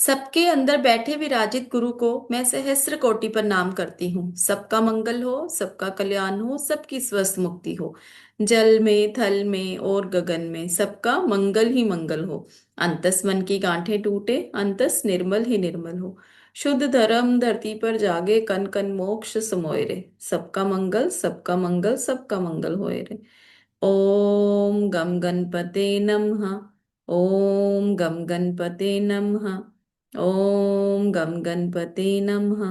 सबके अंदर बैठे विराजित गुरु को मैं सहस्र कोटि प्रणाम करती हूँ। सबका मंगल हो, सबका कल्याण हो, सबकी स्वस्थ मुक्ति हो। जल में, थल में और गगन में सबका मंगल ही मंगल हो। अंतस मन की गांठें टूटे, अंतस निर्मल ही निर्मल हो। शुद्ध धर्म धरती पर जागे, कन कन मोक्ष समोए रे। सबका मंगल, सबका मंगल, सबका मंगल होए रे। ओम गम गणपते नमः। ओम गम गणपते नमः। ओम गम गणपते नमः।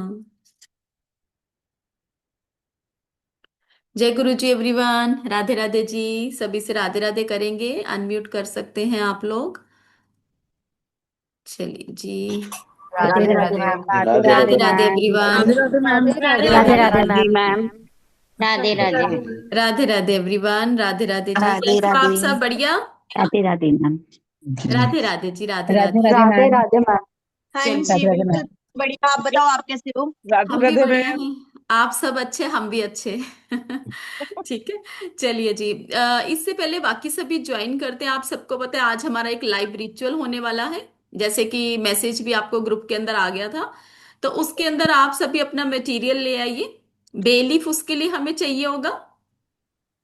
जय गुरु जी एवरीवन, राधे राधे जी। सभी से राधे राधे करेंगे, अनम्यूट कर सकते हैं आप लोग। चलिए जी। Radhe Radhe Radhe Radhe ma'am. Ma'am. Radhe Radhe Radhe Radhe ma'am. Everyone. Radhe Radhe ma'am. Radhe Radhe Radhe Radhe ma'am. जी मैम। राधे राधे। राधे राधे एवरीवन, राधे राधे जी। राधे कैसे हो राधे। आप सब? बढ़िया। Radhe Radhe ma'am. Radhe Radhe ji, Radhe Radhe Radhe. Radhe Radhe ma'am. Radhe ma'am. हाँ चलिए, जी, राधे राधे बिल्कुल मैम। बढ़िया। आप बताओ, आप कैसे हो? राधे हम भी राधे बढ़िया मैम। हैं। आप सब अच्छे, हम भी अच्छे। ठीक है। चलिए जी, इससे पहले बाकी सभी ज्वाइन करते हैं। आप सबको पता है आज हमारा एक लाइव रिचुअल होने वाला है, जैसे कि मैसेज भी आपको ग्रुप के अंदर आ गया था। तो उसके अंदर आप सभी अपना मटेरियल ले आइए। बेलीफ उसके लिए हमें चाहिए होगा।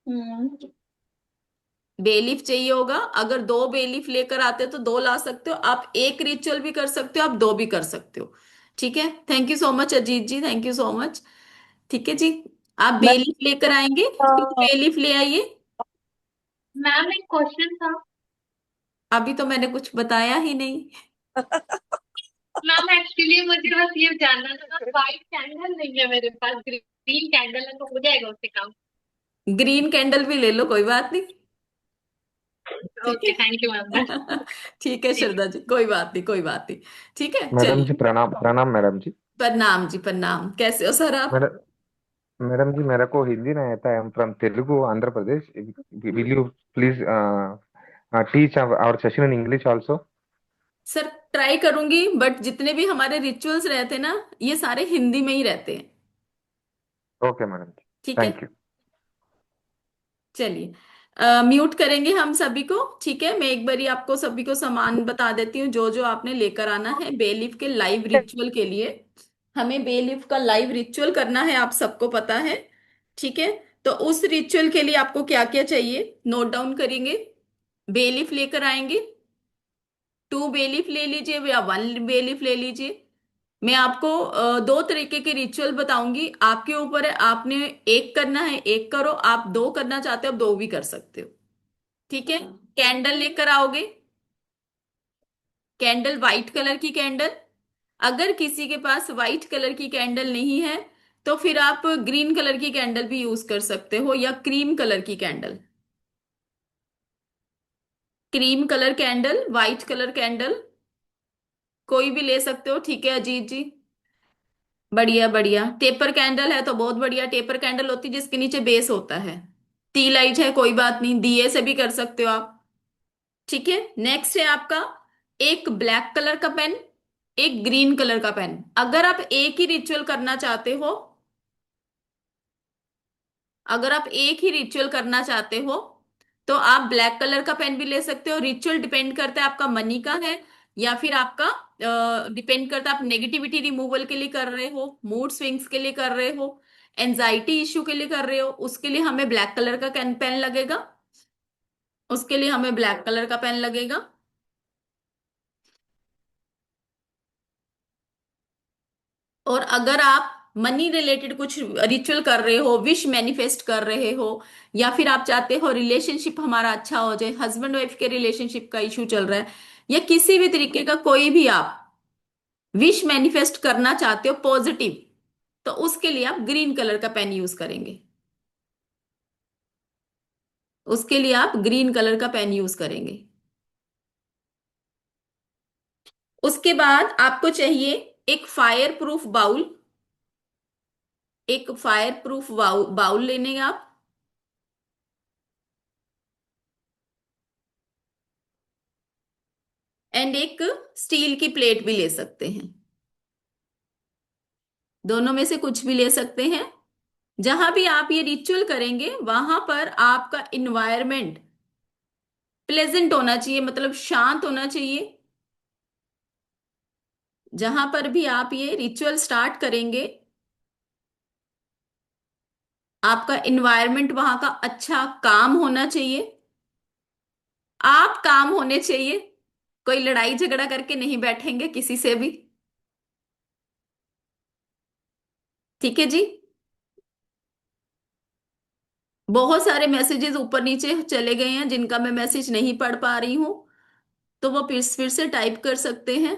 हम्म। बेलीफ चाहिए होगा। अगर दो बेलीफ लेकर आते हो तो दो ला सकते हो आप। एक रिचुअल भी कर सकते हो, आप दो भी कर सकते हो। ठीक है। Thank you so much Ajit ji, thank you so much. ठीक है जी। आप मैं बेलीफ लेकर आएंगे, टू बेलीफ ले आइए। मैम, एक क्वेश्चन था। अभी तो मैंने कुछ बताया ही नहीं। मैम, एक्चुअली मुझे बस ये जानना था, व्हाइट कैंडल नहीं है मेरे पास, ग्रीन कैंडल है, तो हो जाएगा उससे काम? ग्रीन कैंडल भी ले लो, कोई बात नहीं। ठीक ओके, है। Thank you ma'am. ठीक है श्रद्धा जी, कोई बात नहीं, कोई बात नहीं। ठीक है, मैडम जी चलिए। प्रणाम प्रणाम मैडम जी। प्रणाम जी, प्रणाम। कैसे हो सर आप? मैडम मैडम जी मेरे को हिंदी नहीं आता। I am from Telugu Andhra Pradesh. Will you please teach our session in English also? Sir try करूंगी, बट जितने भी हमारे रिचुअल्स रहते हैं ना, ये सारे हिंदी में ही रहते हैं। ओके मैडम जी। ठीक है। Thank you. चलिए, म्यूट करेंगे हम सभी को। ठीक है, मैं एक बारी आपको सभी को सामान बता देती हूँ जो जो आपने लेकर आना है बेलीफ के लाइव रिचुअल के लिए। हमें बेलीफ का लाइव रिचुअल करना है, आप सबको पता है। ठीक है। तो उस रिचुअल के लिए आपको क्या क्या चाहिए नोट डाउन करेंगे। बेलीफ लेकर आएंगे। टू बेलीफ ले लीजिए या वन बेलीफ ले लीजिए। मैं आपको दो तरीके के रिचुअल बताऊंगी, आपके ऊपर है। आपने एक करना है, एक करो। आप दो करना चाहते हो, आप दो भी कर सकते हो। ठीक है। कैंडल लेकर आओगे। कैंडल वाइट कलर की कैंडल। अगर किसी के पास वाइट कलर की कैंडल नहीं है तो फिर आप ग्रीन कलर की कैंडल भी यूज कर सकते हो, या क्रीम कलर की candle. Cream colour candle, white colour candle, कोई भी ले सकते हो। ठीक है अजीत जी। बढ़िया बढ़िया। टेपर कैंडल है तो बहुत बढ़िया। टेपर कैंडल होती है जिसके नीचे बेस होता है। टी लाइट है, कोई बात नहीं, दिए से भी कर सकते हो आप। ठीक है। नेक्स्ट है आपका एक ब्लैक कलर का पेन, एक ग्रीन कलर का पेन। अगर आप एक ही रिचुअल करना चाहते हो, अगर आप एक ही रिचुअल करना चाहते हो तो आप ब्लैक कलर का पेन भी ले सकते हो। रिचुअल डिपेंड करता है आपका मनी का है या फिर आपका डिपेंड करता है आप नेगेटिविटी रिमूवल के लिए कर रहे हो, मूड स्विंग्स के लिए कर रहे हो, एंजाइटी इश्यू के लिए कर रहे हो। उसके लिए हमें ब्लैक कलर का पेन लगेगा। उसके लिए हमें ब्लैक कलर का पेन लगेगा। और अगर आप मनी रिलेटेड कुछ रिचुअल कर रहे हो, विश मैनिफेस्ट कर रहे हो, या फिर आप चाहते हो रिलेशनशिप हमारा अच्छा हो जाए, हस्बैंड वाइफ के रिलेशनशिप का इशू चल रहा है, या किसी भी तरीके का कोई भी आप विश मैनिफेस्ट करना चाहते हो पॉजिटिव, तो उसके लिए आप ग्रीन कलर का पेन यूज करेंगे। उसके लिए आप ग्रीन कलर का पेन यूज करेंगे। उसके बाद आपको चाहिए एक फायर प्रूफ बाउल। एक फायर प्रूफ बाउल लेने आप। एंड एक स्टील की प्लेट भी ले सकते हैं। दोनों में से कुछ भी ले सकते हैं। जहां भी आप ये रिचुअल करेंगे वहां पर आपका इन्वायरमेंट प्लेजेंट होना चाहिए, मतलब शांत होना चाहिए। जहां पर भी आप ये रिचुअल स्टार्ट करेंगे, आपका इन्वायरमेंट वहां का अच्छा, काम होना चाहिए। आप काम होने चाहिए, कोई लड़ाई झगड़ा करके नहीं बैठेंगे किसी से भी। ठीक है जी। बहुत सारे मैसेजेस ऊपर नीचे चले गए हैं, जिनका मैं मैसेज नहीं पढ़ पा रही हूं, तो वो फिर से टाइप कर सकते हैं।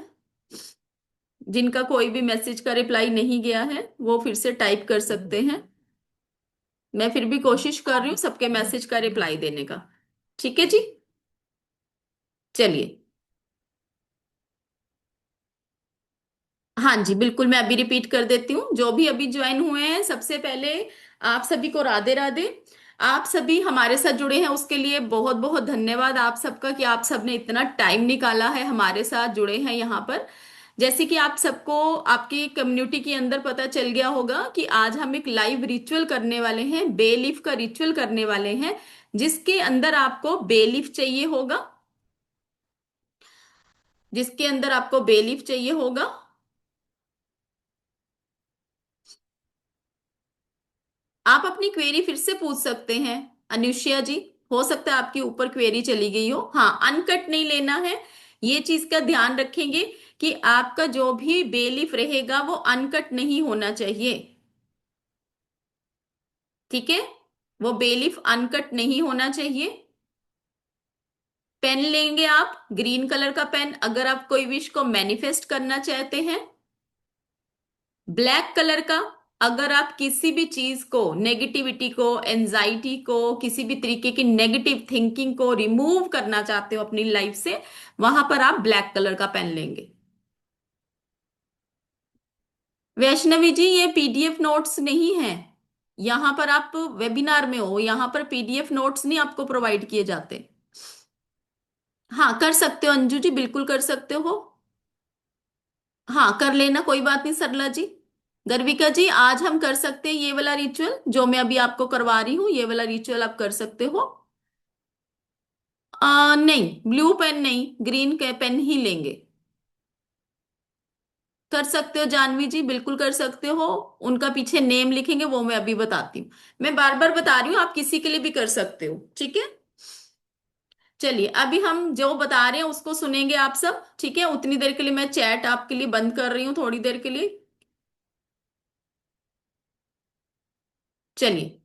जिनका कोई भी मैसेज का रिप्लाई नहीं गया है वो फिर से टाइप कर सकते हैं। मैं फिर भी कोशिश कर रही हूँ सबके मैसेज का रिप्लाई देने का। ठीक है जी। चलिए। हाँ जी बिल्कुल, मैं अभी रिपीट कर देती हूँ। जो भी अभी ज्वाइन हुए हैं, सबसे पहले आप सभी को राधे राधे। आप सभी हमारे साथ जुड़े हैं उसके लिए बहुत बहुत धन्यवाद आप सबका, कि आप सबने इतना टाइम निकाला है, हमारे साथ जुड़े हैं यहाँ पर। जैसे कि आप सबको आपकी कम्युनिटी के अंदर पता चल गया होगा कि आज हम एक लाइव रिचुअल करने वाले हैं, बे लीफ का रिचुअल करने वाले हैं, जिसके अंदर आपको बे लीफ चाहिए होगा। जिसके अंदर आपको बे लीफ चाहिए होगा। आप अपनी क्वेरी फिर से पूछ सकते हैं अनुष्या जी। हो सकता है आपके ऊपर क्वेरी चली गई हो। हाँ, अनकट नहीं लेना है, ये चीज का ध्यान रखेंगे कि आपका जो भी बेलीफ रहेगा वो अनकट नहीं होना चाहिए। ठीक है, वो बेलीफ अनकट नहीं होना चाहिए। पेन लेंगे आप, ग्रीन कलर का पेन, अगर आप कोई विश को मैनिफेस्ट करना चाहते हैं। ब्लैक कलर का, अगर आप किसी भी चीज को, नेगेटिविटी को, एंजाइटी को, किसी भी तरीके की नेगेटिव थिंकिंग को रिमूव करना चाहते हो अपनी लाइफ से, वहां पर आप ब्लैक कलर का पेन लेंगे। वैष्णवी जी, ये पीडीएफ नोट्स नहीं है। यहां पर आप वेबिनार में हो, यहां पर पीडीएफ नोट्स नहीं आपको प्रोवाइड किए जाते। हाँ कर सकते हो अंजू जी, बिल्कुल कर सकते हो। हाँ कर लेना, कोई बात नहीं सरला जी। गर्विका जी, आज हम कर सकते हैं ये वाला रिचुअल जो मैं अभी आपको करवा रही हूँ, ये वाला रिचुअल आप कर सकते हो। नहीं, ब्लू पेन नहीं, ग्रीन के पेन ही लेंगे। कर सकते हो जानवी जी, बिल्कुल कर सकते हो। उनका पीछे नेम लिखेंगे, वो मैं अभी बताती हूँ। मैं बार बार बता रही हूँ, आप किसी के लिए भी कर सकते हो। ठीक है। चलिए, अभी हम जो बता रहे हैं उसको सुनेंगे आप सब। ठीक है, उतनी देर के लिए मैं चैट आपके लिए बंद कर रही हूँ, थोड़ी देर के लिए। चलिए,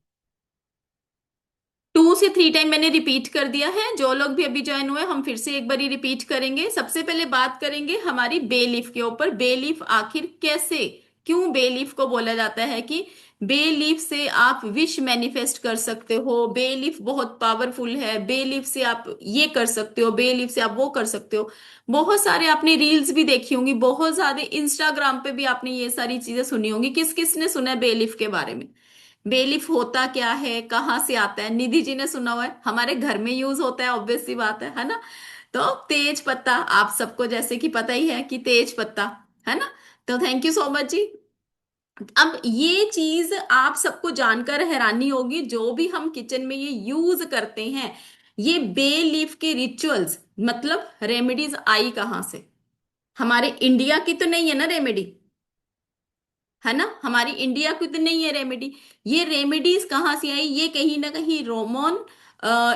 2 से 3 टाइम मैंने रिपीट कर दिया है। जो लोग भी अभी ज्वाइन हुए, हम फिर से एक बार रिपीट करेंगे। सबसे पहले बात करेंगे हमारी बे लीफ के ऊपर। बे लीफ आखिर कैसे, क्यों बे लीफ को बोला जाता है कि बे लीफ से आप विश मैनिफेस्ट कर सकते हो, बे लीफ बहुत पावरफुल है, बे लीफ से आप ये कर सकते हो, बे लीफ से आप वो कर सकते हो। बहुत सारे आपने रील्स भी देखी होंगी, बहुत ज्यादा इंस्टाग्राम पे भी आपने ये सारी चीजें सुनी होंगी। किस किस ने सुना है बे लीफ के बारे में? बेलीफ होता क्या है, कहाँ से आता है? निधि जी ने सुना हुआ है, हमारे घर में यूज होता है, ऑब्वियस सी बात है ना। तो तेज पत्ता, आप सबको जैसे कि पता ही है कि तेज पत्ता है ना। तो थैंक यू सो मच जी। अब ये चीज आप सबको जानकर हैरानी होगी, जो भी हम किचन में ये यूज करते हैं, ये बे लीफ के रिचुअल्स, मतलब रेमेडीज आई कहाँ से? हमारे इंडिया की तो नहीं है ना रेमेडी, है ना, हमारी इंडिया की तो नहीं है रेमेडी। ये रेमेडीज कहाँ से आई? ये कहीं ना कहीं रोमन,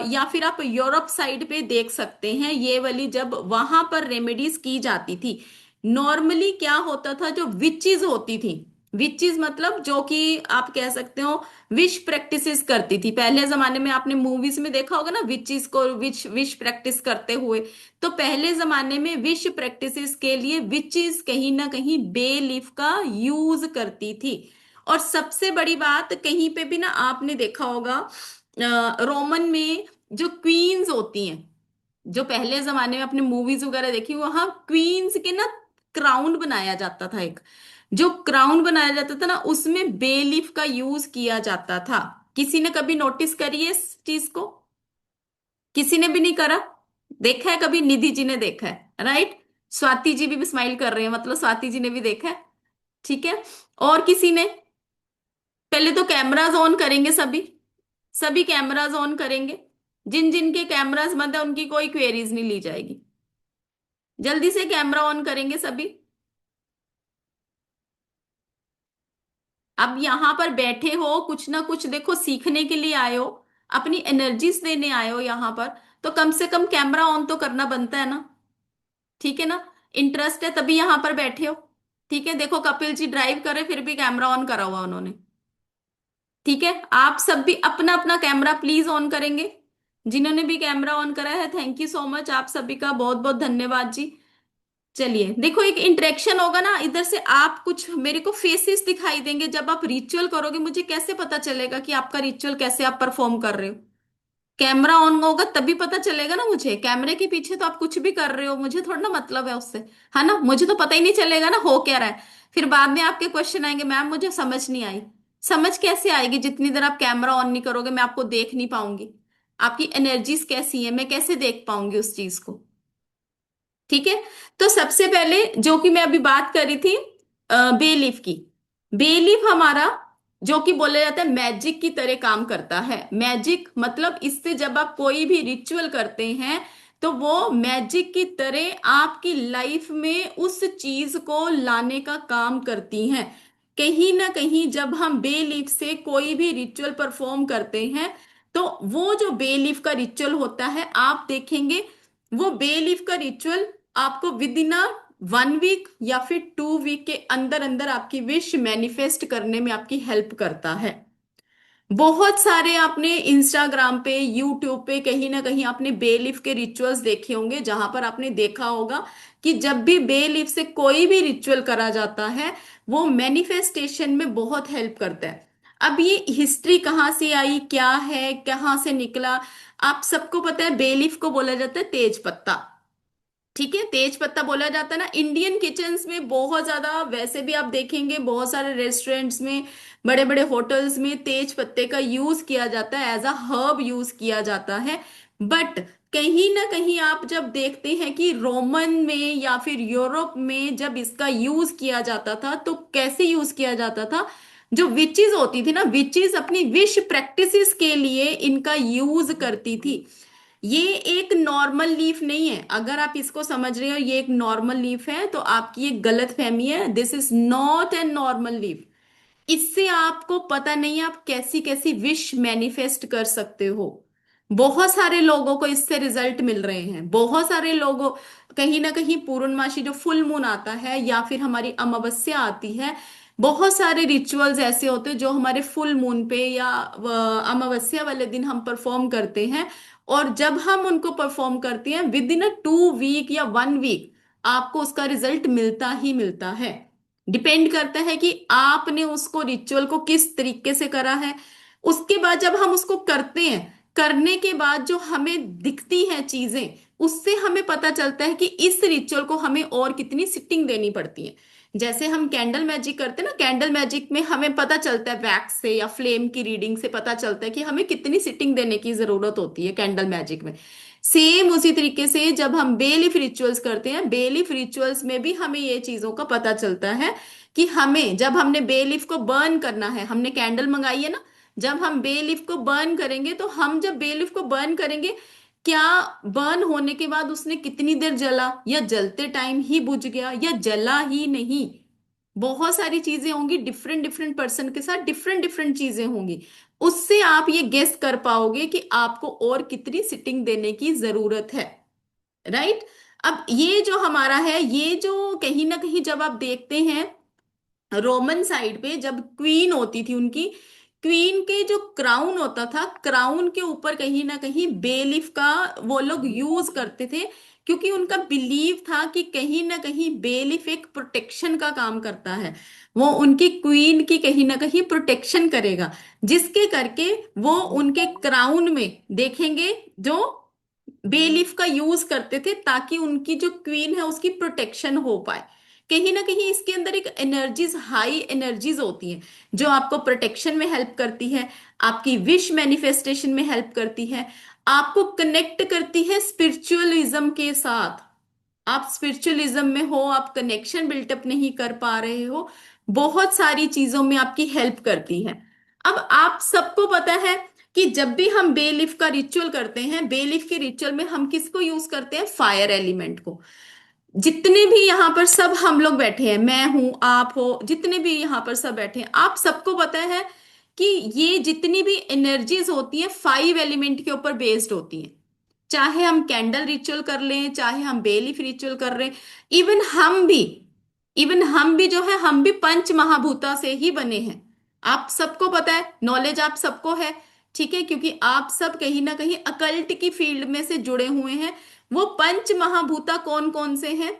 या फिर आप यूरोप साइड पे देख सकते हैं। ये वाली जब वहां पर रेमेडीज की जाती थी, नॉर्मली क्या होता था, जो विचेस होती थी, विचेस मतलब जो कि आप कह सकते हो विश प्रैक्टिसेस करती थी। पहले जमाने में आपने मूवीज में देखा होगा ना, विचेस को विश विश प्रैक्टिस करते हुए। तो पहले जमाने में विश प्रैक्टिसेस के लिए विचेस कहीं ना कहीं बे लीफ का यूज करती थी। और सबसे बड़ी बात, कहीं पे भी ना आपने देखा होगा, रोमन में जो क्वींस होती हैं, जो पहले जमाने में अपने मूवीज वगैरह देखी, वहां क्वींस के ना क्राउन बनाया जाता था एक। जो क्राउन बनाया जाता था ना, उसमें बे लीफ का यूज किया जाता था। किसी ने कभी नोटिस करी है इस चीज को? किसी ने भी नहीं करा? देखा है कभी? निधि जी ने देखा है, राइट। स्वाति जी भी स्माइल कर रहे हैं, मतलब स्वाति जी ने भी देखा है। ठीक है। और किसी ने? पहले तो कैमराज ऑन करेंगे सभी, सभी कैमराज ऑन करेंगे। जिन जिन के कैमराज बंद है उनकी कोई क्वेरीज नहीं ली जाएगी। जल्दी से कैमरा ऑन करेंगे सभी। अब यहाँ पर बैठे हो, कुछ ना कुछ देखो सीखने के लिए आए हो, अपनी एनर्जीज देने आए हो यहाँ पर, तो कम से कम कैमरा ऑन तो करना बनता है ना। ठीक है ना। इंटरेस्ट है तभी यहाँ पर बैठे हो। ठीक है, देखो कपिल जी ड्राइव करे फिर भी कैमरा ऑन करा हुआ उन्होंने। ठीक है, आप सब भी अपना अपना कैमरा प्लीज ऑन करेंगे। जिन्होंने भी कैमरा ऑन करा है, थैंक यू सो मच, आप सभी का बहुत बहुत धन्यवाद जी। चलिए देखो, एक इंटरेक्शन होगा ना इधर से, आप कुछ मेरे को फेसेस दिखाई देंगे जब आप रिचुअल करोगे, मुझे कैसे पता चलेगा कि आपका रिचुअल कैसे आप परफॉर्म कर रहे हो। कैमरा ऑन होगा तभी पता चलेगा ना मुझे, कैमरे के पीछे तो आप कुछ भी कर रहे हो, मुझे थोड़ा ना मतलब है उससे, है ना, मुझे तो पता ही नहीं चलेगा ना हो क्या रहा है। फिर बाद में आपके क्वेश्चन आएंगे, मैम मुझे समझ नहीं आई। समझ कैसे आएगी, जितनी देर आप कैमरा ऑन नहीं करोगे मैं आपको देख नहीं पाऊंगी। आपकी एनर्जीज कैसी है, मैं कैसे देख पाऊंगी उस चीज को। ठीक है। तो सबसे पहले जो कि मैं अभी बात कर रही थी, बेलीफ की। बेलीफ हमारा जो कि बोला जाता है मैजिक की तरह काम करता है। मैजिक मतलब इससे जब आप कोई भी रिचुअल करते हैं तो वो मैजिक की तरह आपकी लाइफ में उस चीज को लाने का काम करती हैं। कहीं ना कहीं जब हम बेलीफ से कोई भी रिचुअल परफॉर्म करते हैं तो वो जो बेलीफ का रिचुअल होता है, आप देखेंगे वो बेलीफ का रिचुअल आपको विद इन 1 वीक या फिर 2 वीक के अंदर अंदर आपकी विश मैनिफेस्ट करने में आपकी हेल्प करता है। बहुत सारे आपने इंस्टाग्राम पे, यूट्यूब पे, कहीं ना कहीं आपने बेलीफ के रिचुअल्स देखे होंगे जहां पर आपने देखा होगा कि जब भी बेलीफ से कोई भी रिचुअल करा जाता है वो मैनिफेस्टेशन में बहुत हेल्प करता है। अब ये हिस्ट्री कहाँ से आई, क्या है, कहाँ से निकला, आप सबको पता है बेलीफ को बोला जाता है तेज पत्ता। ठीक है, तेज पत्ता बोला जाता है ना। इंडियन किचन्स में बहुत ज्यादा, वैसे भी आप देखेंगे बहुत सारे रेस्टोरेंट्स में, बड़े बड़े होटल्स में तेज पत्ते का यूज किया जाता है, एज अ हर्ब यूज किया जाता है। बट कहीं ना कहीं आप जब देखते हैं कि रोमन में या फिर यूरोप में जब इसका यूज किया जाता था तो कैसे यूज किया जाता था, जो विचेस होती थी ना, विचेस अपनी विश प्रैक्टिसेस के लिए इनका यूज करती थी। ये एक नॉर्मल लीफ नहीं है, अगर आप इसको समझ रहे हो ये एक नॉर्मल लीफ है तो आपकी एक गलत फहमी है। This is not an normal leaf. इससे आपको पता नहीं है आप कैसी कैसी विश मैनिफेस्ट कर सकते हो। बहुत सारे लोगों को इससे रिजल्ट मिल रहे हैं, बहुत सारे लोगों, कहीं ना कहीं पूर्णमासी जो फुल मून आता है या फिर हमारी अमावस्या आती है, बहुत सारे रिचुअल्स ऐसे होते हैं जो हमारे फुल मून पे या अमावस्या वाले दिन हम परफॉर्म करते हैं। और जब हम उनको परफॉर्म करते हैं विद इन 2 वीक या 1 वीक आपको उसका रिजल्ट मिलता ही मिलता है। डिपेंड करता है कि आपने उसको रिचुअल को किस तरीके से करा है। उसके बाद जब हम उसको करते हैं, करने के बाद जो हमें दिखती हैं चीजें, उससे हमें पता चलता है कि इस रिचुअल को हमें और कितनी सिटिंग देनी पड़ती है। जैसे हम कैंडल मैजिक करते हैं ना, कैंडल मैजिक में हमें पता चलता है वैक्स से या फ्लेम की रीडिंग से पता चलता है कि हमें कितनी सिटिंग देने की जरूरत होती है कैंडल मैजिक में। सेम उसी तरीके से जब हम बेलीफ रिचुअल्स करते हैं, बेलीफ रिचुअल्स में भी हमें ये चीजों का पता चलता है कि हमें जब हमने बेलीफ को बर्न करना है, हमने कैंडल मंगाई है ना, जब हम बेलीफ को बर्न करेंगे तो हम जब बेलीफ को बर्न करेंगे, क्या बर्न होने के बाद उसने कितनी देर जला, या जलते टाइम ही बुझ गया, या जला ही नहीं। बहुत सारी चीजें होंगी, डिफरेंट डिफरेंट पर्सन के साथ डिफरेंट डिफरेंट चीजें होंगी। उससे आप ये गेस कर पाओगे कि आपको और कितनी सिटिंग देने की जरूरत है। राइट। अब ये जो हमारा है, ये जो कहीं ना कहीं जब आप देखते हैं रोमन साइड पे, जब क्वीन होती थी उनकी, क्वीन के जो क्राउन होता था, क्राउन के ऊपर कहीं ना कहीं बेलीफ का वो लोग यूज करते थे, क्योंकि उनका बिलीव था कि कहीं ना कहीं बेलीफ एक प्रोटेक्शन का काम करता है। वो उनकी क्वीन की कहीं ना कहीं प्रोटेक्शन करेगा, जिसके करके वो उनके क्राउन में देखेंगे जो बेलीफ का यूज करते थे, ताकि उनकी जो क्वीन है उसकी प्रोटेक्शन हो पाए। कहीं ना कहीं इसके अंदर एक एनर्जीज, हाई एनर्जीज होती हैं जो आपको प्रोटेक्शन में हेल्प करती है, आपकी विश मैनिफेस्टेशन में हेल्प करती है, आपको कनेक्ट करती है स्पिरिचुअलिज्म के साथ। आप स्पिरिचुअलिज्म में हो, आप कनेक्शन बिल्टअप नहीं कर पा रहे हो, बहुत सारी चीजों में आपकी हेल्प करती है। अब आप सबको पता है कि जब भी हम बेलीफ का रिचुअल करते हैं, बेलीफ के रिचुअल में हम किसको यूज करते हैं, फायर एलिमेंट को। जितने भी यहाँ पर सब हम लोग बैठे हैं, मैं हूं, आप हो, जितने भी यहाँ पर सब बैठे हैं, आप सबको पता है कि ये जितनी भी एनर्जीज होती हैं 5 एलिमेंट के ऊपर बेस्ड होती हैं। चाहे हम कैंडल रिचुअल कर लें, चाहे हम बेलीफ रिचुअल कर रहे हैं, इवन हम भी इवन हम भी जो है, हम भी पंच महाभूता से ही बने हैं। आप सबको पता है, नॉलेज आप सबको है, ठीक है, क्योंकि आप सब कहीं ना कहीं अकल्ट की फील्ड में से जुड़े हुए हैं। वो पंच महाभूता कौन कौन से हैं?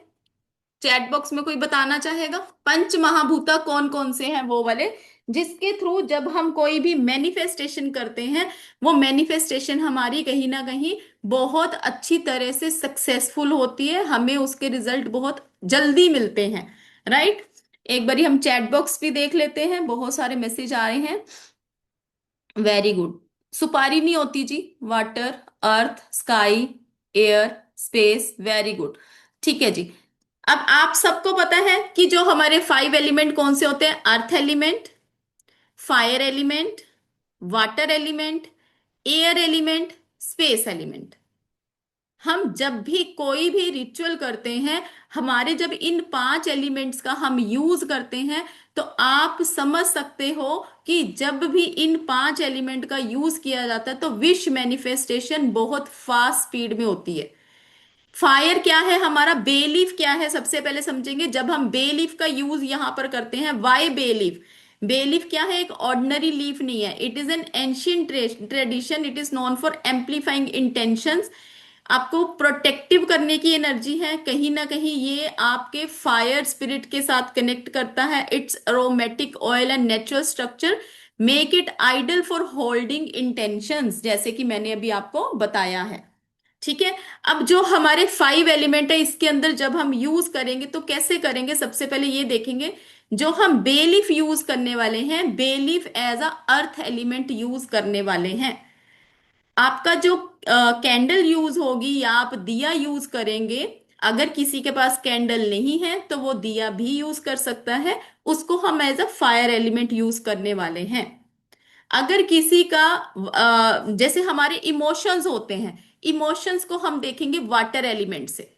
चैट बॉक्स में कोई बताना चाहेगा? पंच महाभूता कौन कौन से हैं वो वाले, जिसके थ्रू जब हम कोई भी मैनिफेस्टेशन करते हैं, वो मैनिफेस्टेशन हमारी कहीं ना कहीं बहुत अच्छी तरह से सक्सेसफुल होती है, हमें उसके रिजल्ट बहुत जल्दी मिलते हैं। राइट। एक बारी हम चैट बॉक्स भी देख लेते हैं, बहुत सारे मैसेज आ रहे हैं। Very good. सुपारी नहीं होती जी, water, earth, sky, air, space, very good. ठीक है जी। अब आप सबको पता है कि जो हमारे 5 एलिमेंट कौन से होते हैं? Earth element, fire element, water element, air element, space element. हम जब भी कोई भी रिचुअल करते हैं, हमारे जब इन 5 एलिमेंट्स का हम यूज करते हैं, तो आप समझ सकते हो कि जब भी इन 5 एलिमेंट का यूज किया जाता है तो विश मैनिफेस्टेशन बहुत फास्ट स्पीड में होती है। फायर क्या है हमारा? बेलीफ क्या है, सबसे पहले समझेंगे। जब हम बेलीफ का यूज यहां पर करते हैं, वाई बेलीफ? बेलीफ क्या है? एक ऑर्डिनरी लीफ नहीं है, it is an ancient tradition, it is known for amplifying intentions. आपको प्रोटेक्टिव करने की एनर्जी है, कहीं ना कहीं ये आपके फायर स्पिरिट के साथ कनेक्ट करता है। It's aromatic oil and natural structure make it ideal for holding intentions, जैसे कि मैंने अभी आपको बताया है। ठीक है। अब जो हमारे 5 एलिमेंट है, इसके अंदर जब हम यूज करेंगे तो कैसे करेंगे? सबसे पहले ये देखेंगे, जो हम बेलीफ यूज करने वाले हैं, belief as a earth element use करने वाले हैं। आपका जो कैंडल यूज होगी या आप दिया यूज करेंगे, अगर किसी के पास कैंडल नहीं है तो वो दिया भी यूज कर सकता है, उसको हम as a fire element use करने वाले हैं। अगर किसी का जैसे हमारे इमोशंस होते हैं, इमोशंस को हम देखेंगे वाटर एलिमेंट से,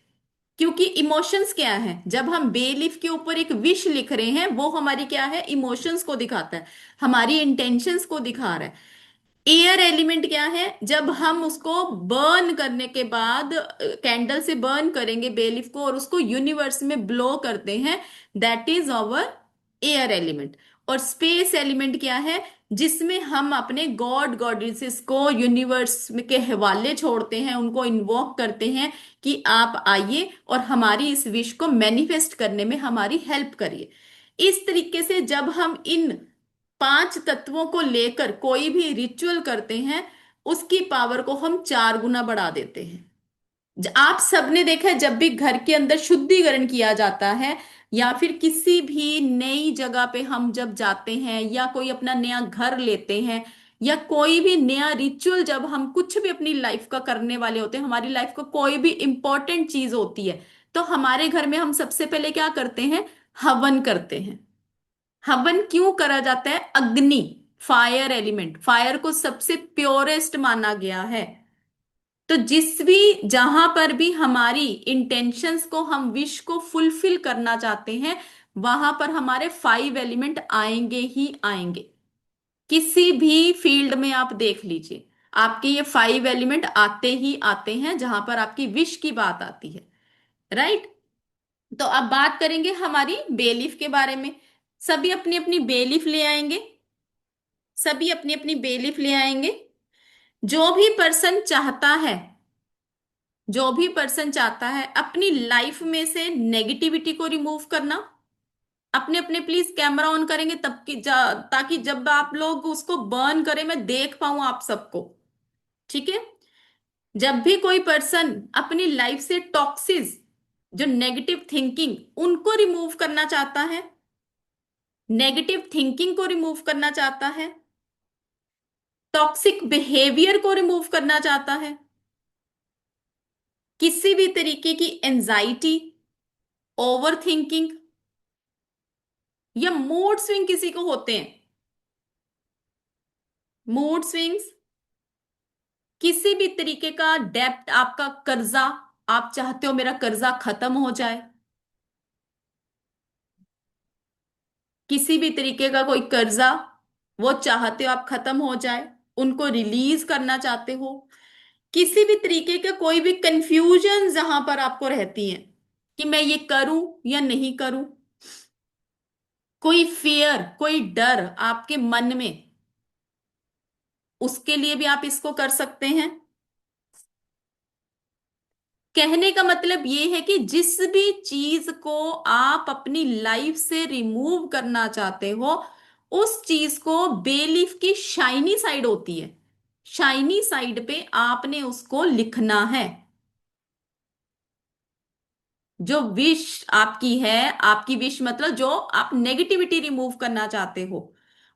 क्योंकि इमोशंस क्या है? जब हम बेलीफ के ऊपर एक विश लिख रहे हैं, वो हमारी क्या है? इमोशंस को दिखाता है, हमारी इंटेंशंस को दिखा रहा है। एयर एलिमेंट क्या है? जब हम उसको बर्न करने के बाद, कैंडल से बर्न करेंगे बेलीफ को और उसको यूनिवर्स में ब्लो करते हैं, that is our air element. और स्पेस एलिमेंट क्या है? जिसमें हम अपने गॉड गॉडेसेस को यूनिवर्स के हवाले छोड़ते हैं, उनको इन्वोक करते हैं कि आप आइए और हमारी इस विश को मैनिफेस्ट करने में हमारी हेल्प करिए। इस तरीके से जब हम इन 5 तत्वों को लेकर कोई भी रिचुअल करते हैं, उसकी पावर को हम 4 गुना बढ़ा देते हैं। आप सबने देखा है, जब भी घर के अंदर शुद्धिकरण किया जाता है, या फिर किसी भी नई जगह पे हम जब जाते हैं, या कोई अपना नया घर लेते हैं, या कोई भी नया रिचुअल जब हम कुछ भी अपनी लाइफ का करने वाले होते हैं, हमारी लाइफ का कोई भी इंपॉर्टेंट चीज होती है, तो हमारे घर में हम सबसे पहले क्या करते हैं? हवन करते हैं। हवन क्यों करा जाता है? अग्नि, फायर एलिमेंट, फायर को सबसे प्योरेस्ट माना गया है। तो जिस भी, जहां पर भी हमारी इंटेंशंस को, हम विश को फुलफिल करना चाहते हैं, वहां पर हमारे 5 एलिमेंट आएंगे ही आएंगे। किसी भी फील्ड में आप देख लीजिए, आपके ये 5 एलिमेंट आते ही आते हैं जहां पर आपकी विश की बात आती है। राइट। तो अब बात करेंगे हमारी बेलीफ के बारे में। सभी अपनी अपनी बेलीफ ले आएंगे, सभी अपनी अपनी बेलीफ ले आएंगे। जो भी पर्सन चाहता है, जो भी पर्सन चाहता है अपनी लाइफ में से नेगेटिविटी को रिमूव करना, अपने अपने प्लीज कैमरा ऑन करेंगे तब कि ताकि जब आप लोग उसको बर्न करें मैं देख पाऊं आप सबको। ठीक है। जब भी कोई पर्सन अपनी लाइफ से टॉक्सिस, जो नेगेटिव थिंकिंग, उनको रिमूव करना चाहता है, नेगेटिव थिंकिंग को रिमूव करना चाहता है, टॉक्सिक बिहेवियर को रिमूव करना चाहता है, किसी भी तरीके की एंजाइटी, ओवर थिंकिंग, या मूड स्विंग किसी को होते हैं, मूड स्विंग्स, किसी भी तरीके का डेब्ट, आपका कर्जा, आप चाहते हो मेरा कर्जा खत्म हो जाए, किसी भी तरीके का कोई कर्जा वो चाहते हो आप खत्म हो जाए, उनको रिलीज करना चाहते हो, किसी भी तरीके का कोई भी कंफ्यूजन जहां पर आपको रहती है कि मैं ये करूं या नहीं करूं, कोई फियर कोई डर आपके मन में, उसके लिए भी आप इसको कर सकते हैं। कहने का मतलब ये है कि जिस भी चीज को आप अपनी लाइफ से रिमूव करना चाहते हो, उस चीज को बेलीफ की शाइनी साइड होती है, शाइनी साइड पे आपने उसको लिखना है। जो विश आपकी है, आपकी विश मतलब जो आप नेगेटिविटी रिमूव करना चाहते हो,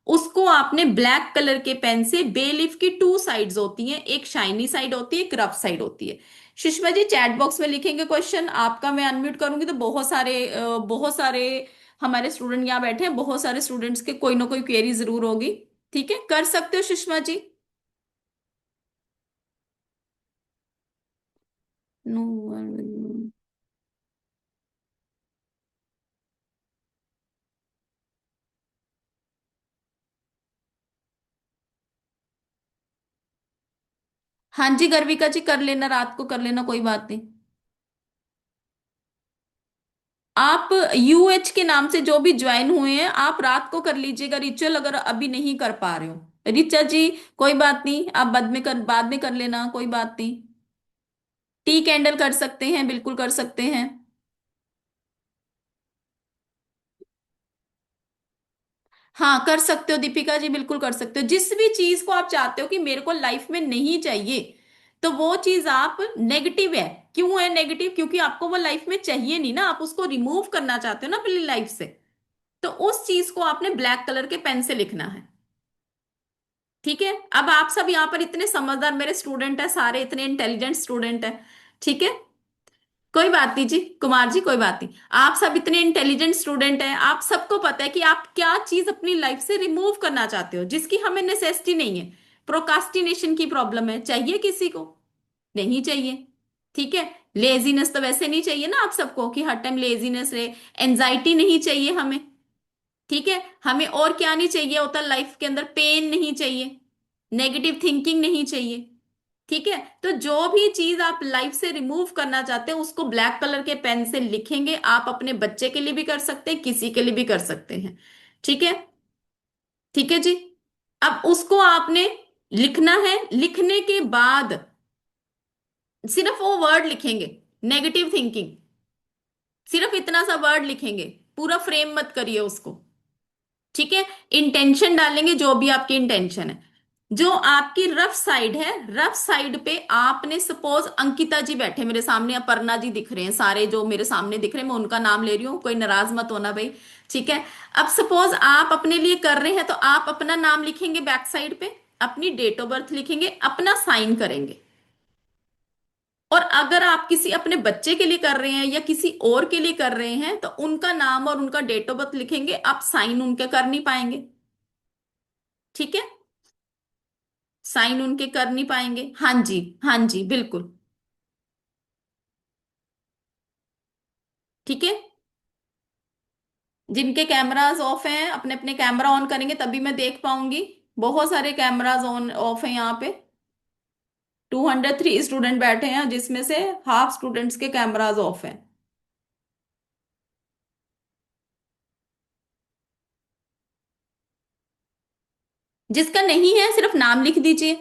उसको आपने ब्लैक कलर के पेन से, बेलीफ की टू साइड्स होती हैं, एक शाइनी साइड होती है, एक रफ साइड होती है। सुषमा जी चैट बॉक्स में लिखेंगे क्वेश्चन आपका, मैं अनम्यूट करूंगी तो बहुत सारे हमारे स्टूडेंट यहाँ बैठे हैं, बहुत सारे स्टूडेंट्स के कोई ना कोई क्वेरी जरूर होगी। ठीक है, कर सकते हो सुषमा जी। नो। हाँ जी गर्विका जी कर लेना, रात को कर लेना, कोई बात नहीं। आप यूएच के नाम से जो भी ज्वाइन हुए हैं आप रात को कर लीजिएगा रिचुअल, अगर अभी नहीं कर पा रहे हो रिचा जी, कोई बात नहीं, आप बाद में कर लेना, कोई बात नहीं। टी कैंडल कर सकते हैं, बिल्कुल कर सकते हैं। हाँ कर सकते हो दीपिका जी, बिल्कुल कर सकते हो। जिस भी चीज को आप चाहते हो कि मेरे को लाइफ में नहीं चाहिए, तो वो चीज आप नेगेटिव है, क्यों है नेगेटिव, क्योंकि आपको वो लाइफ में चाहिए नहीं ना, आप उसको रिमूव करना चाहते हो ना अपनी लाइफ से। तो उस चीज को आपने ब्लैक कलर के पेन से लिखना है। ठीक है, अब आप सब यहाँ पर इतने समझदार मेरे स्टूडेंट है, सारे इतने इंटेलिजेंट स्टूडेंट है। ठीक है, कोई बात नहीं जी, कुमार जी कोई बात नहीं, आप सब इतने इंटेलिजेंट स्टूडेंट हैं, आप सबको पता है कि आप क्या चीज अपनी लाइफ से रिमूव करना चाहते हो जिसकी हमें नेसेसिटी नहीं है। प्रोकास्टिनेशन की प्रॉब्लम है, चाहिए किसी को, नहीं चाहिए। ठीक है, लेजीनेस तो वैसे नहीं चाहिए ना आप सबको कि हर टाइम लेजीनेस रहे, एंजाइटी नहीं चाहिए हमें। ठीक है, हमें और क्या नहीं चाहिए होता लाइफ के अंदर, पेन नहीं चाहिए, नेगेटिव थिंकिंग नहीं चाहिए। ठीक है, तो जो भी चीज आप लाइफ से रिमूव करना चाहते हैं उसको ब्लैक कलर के पेन से लिखेंगे, आप अपने बच्चे के लिए भी कर सकते हैं, किसी के लिए भी कर सकते हैं। ठीक है, ठीक है जी। अब उसको आपने लिखना है, लिखने के बाद सिर्फ वो वर्ड लिखेंगे, नेगेटिव थिंकिंग, सिर्फ इतना सा वर्ड लिखेंगे, पूरा फ्रेम मत करिए उसको। ठीक है, इंटेंशन डालेंगे जो भी आपकी इंटेंशन है। जो आपकी रफ साइड है, रफ साइड पे आपने सपोज अंकिता जी बैठे मेरे सामने, अपर्णा जी दिख रहे हैं, सारे जो मेरे सामने दिख रहे हैं मैं उनका नाम ले रही हूँ, कोई नाराज मत होना भाई। ठीक है, अब सपोज आप अपने लिए कर रहे हैं तो आप अपना नाम लिखेंगे बैक साइड पे, अपनी डेट ऑफ बर्थ लिखेंगे, अपना साइन करेंगे। और अगर आप किसी अपने बच्चे के लिए कर रहे हैं या किसी और के लिए कर रहे हैं तो उनका नाम और उनका डेट ऑफ बर्थ लिखेंगे, आप साइन उनके कर नहीं पाएंगे। ठीक है, साइन उनके कर नहीं पाएंगे, हाँ जी, हाँ जी बिल्कुल। ठीक है, जिनके कैमरास ऑफ हैं अपने अपने कैमरा ऑन करेंगे तभी मैं देख पाऊंगी। बहुत सारे कैमरास ऑन ऑफ हैं यहाँ पे, 203 स्टूडेंट बैठे हैं जिसमें से हाफ स्टूडेंट्स के कैमरास ऑफ हैं। जिसका नहीं है सिर्फ नाम लिख दीजिए,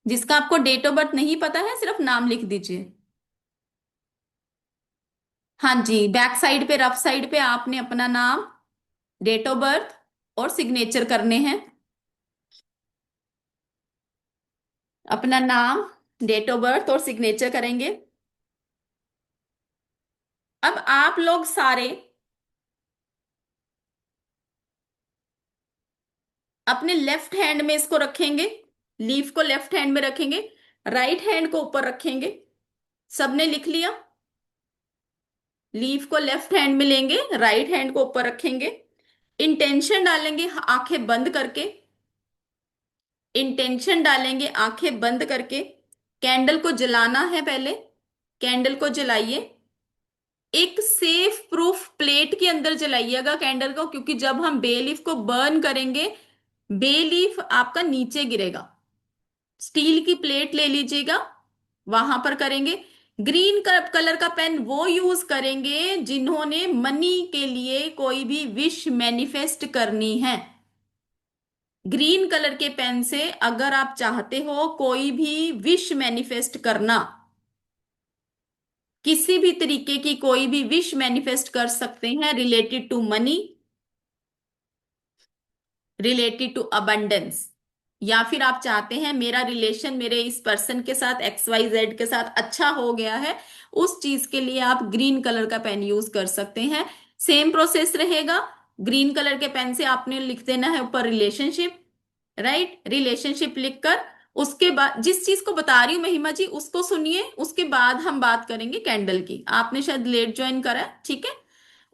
जिसका आपको डेट ऑफ बर्थ नहीं पता है सिर्फ नाम लिख दीजिए। हाँ जी, बैक साइड पे रफ साइड पे आपने अपना नाम, डेट ऑफ बर्थ और सिग्नेचर करने हैं। अपना नाम, डेट ऑफ बर्थ और सिग्नेचर करेंगे। अब आप लोग सारे अपने लेफ्ट हैंड में इसको रखेंगे, लीफ को लेफ्ट हैंड में रखेंगे, राइट हैंड को ऊपर रखेंगे। सबने लिख लिया, लीफ को लेफ्ट हैंड में लेंगे, राइट हैंड को ऊपर रखेंगे, इंटेंशन डालेंगे आंखें बंद करके, इंटेंशन डालेंगे आंखें बंद करके, कैंडल को जलाना है पहले, कैंडल को जलाइए। एक सेफ प्रूफ प्लेट के अंदर जलाइएगा कैंडल को, क्योंकि जब हम बे लीफ को बर्न करेंगे बे लीफ आपका नीचे गिरेगा। स्टील की प्लेट ले लीजिएगा, वहां पर करेंगे। ग्रीन कलर का पेन वो यूज करेंगे जिन्होंने मनी के लिए कोई भी विश मैनिफेस्ट करनी है। ग्रीन कलर के पेन से अगर आप चाहते हो कोई भी विश मैनिफेस्ट करना, किसी भी तरीके की कोई भी विश मैनिफेस्ट कर सकते हैं, related to money, related to abundance, या फिर आप चाहते हैं मेरा रिलेशन मेरे इस पर्सन के साथ XYZ के साथ अच्छा हो गया है, उस चीज के लिए आप ग्रीन कलर का पेन यूज कर सकते हैं। सेम प्रोसेस रहेगा। ग्रीन कलर के पेन से आपने लिख देना है ऊपर रिलेशनशिप, राइट। रिलेशनशिप लिखकर उसके बाद जिस चीज को बता रही हूँ महिमा जी उसको सुनिए, उसके बाद हम बात करेंगे कैंडल की। आपने शायद लेट ज्वाइन करा है, ठीक है।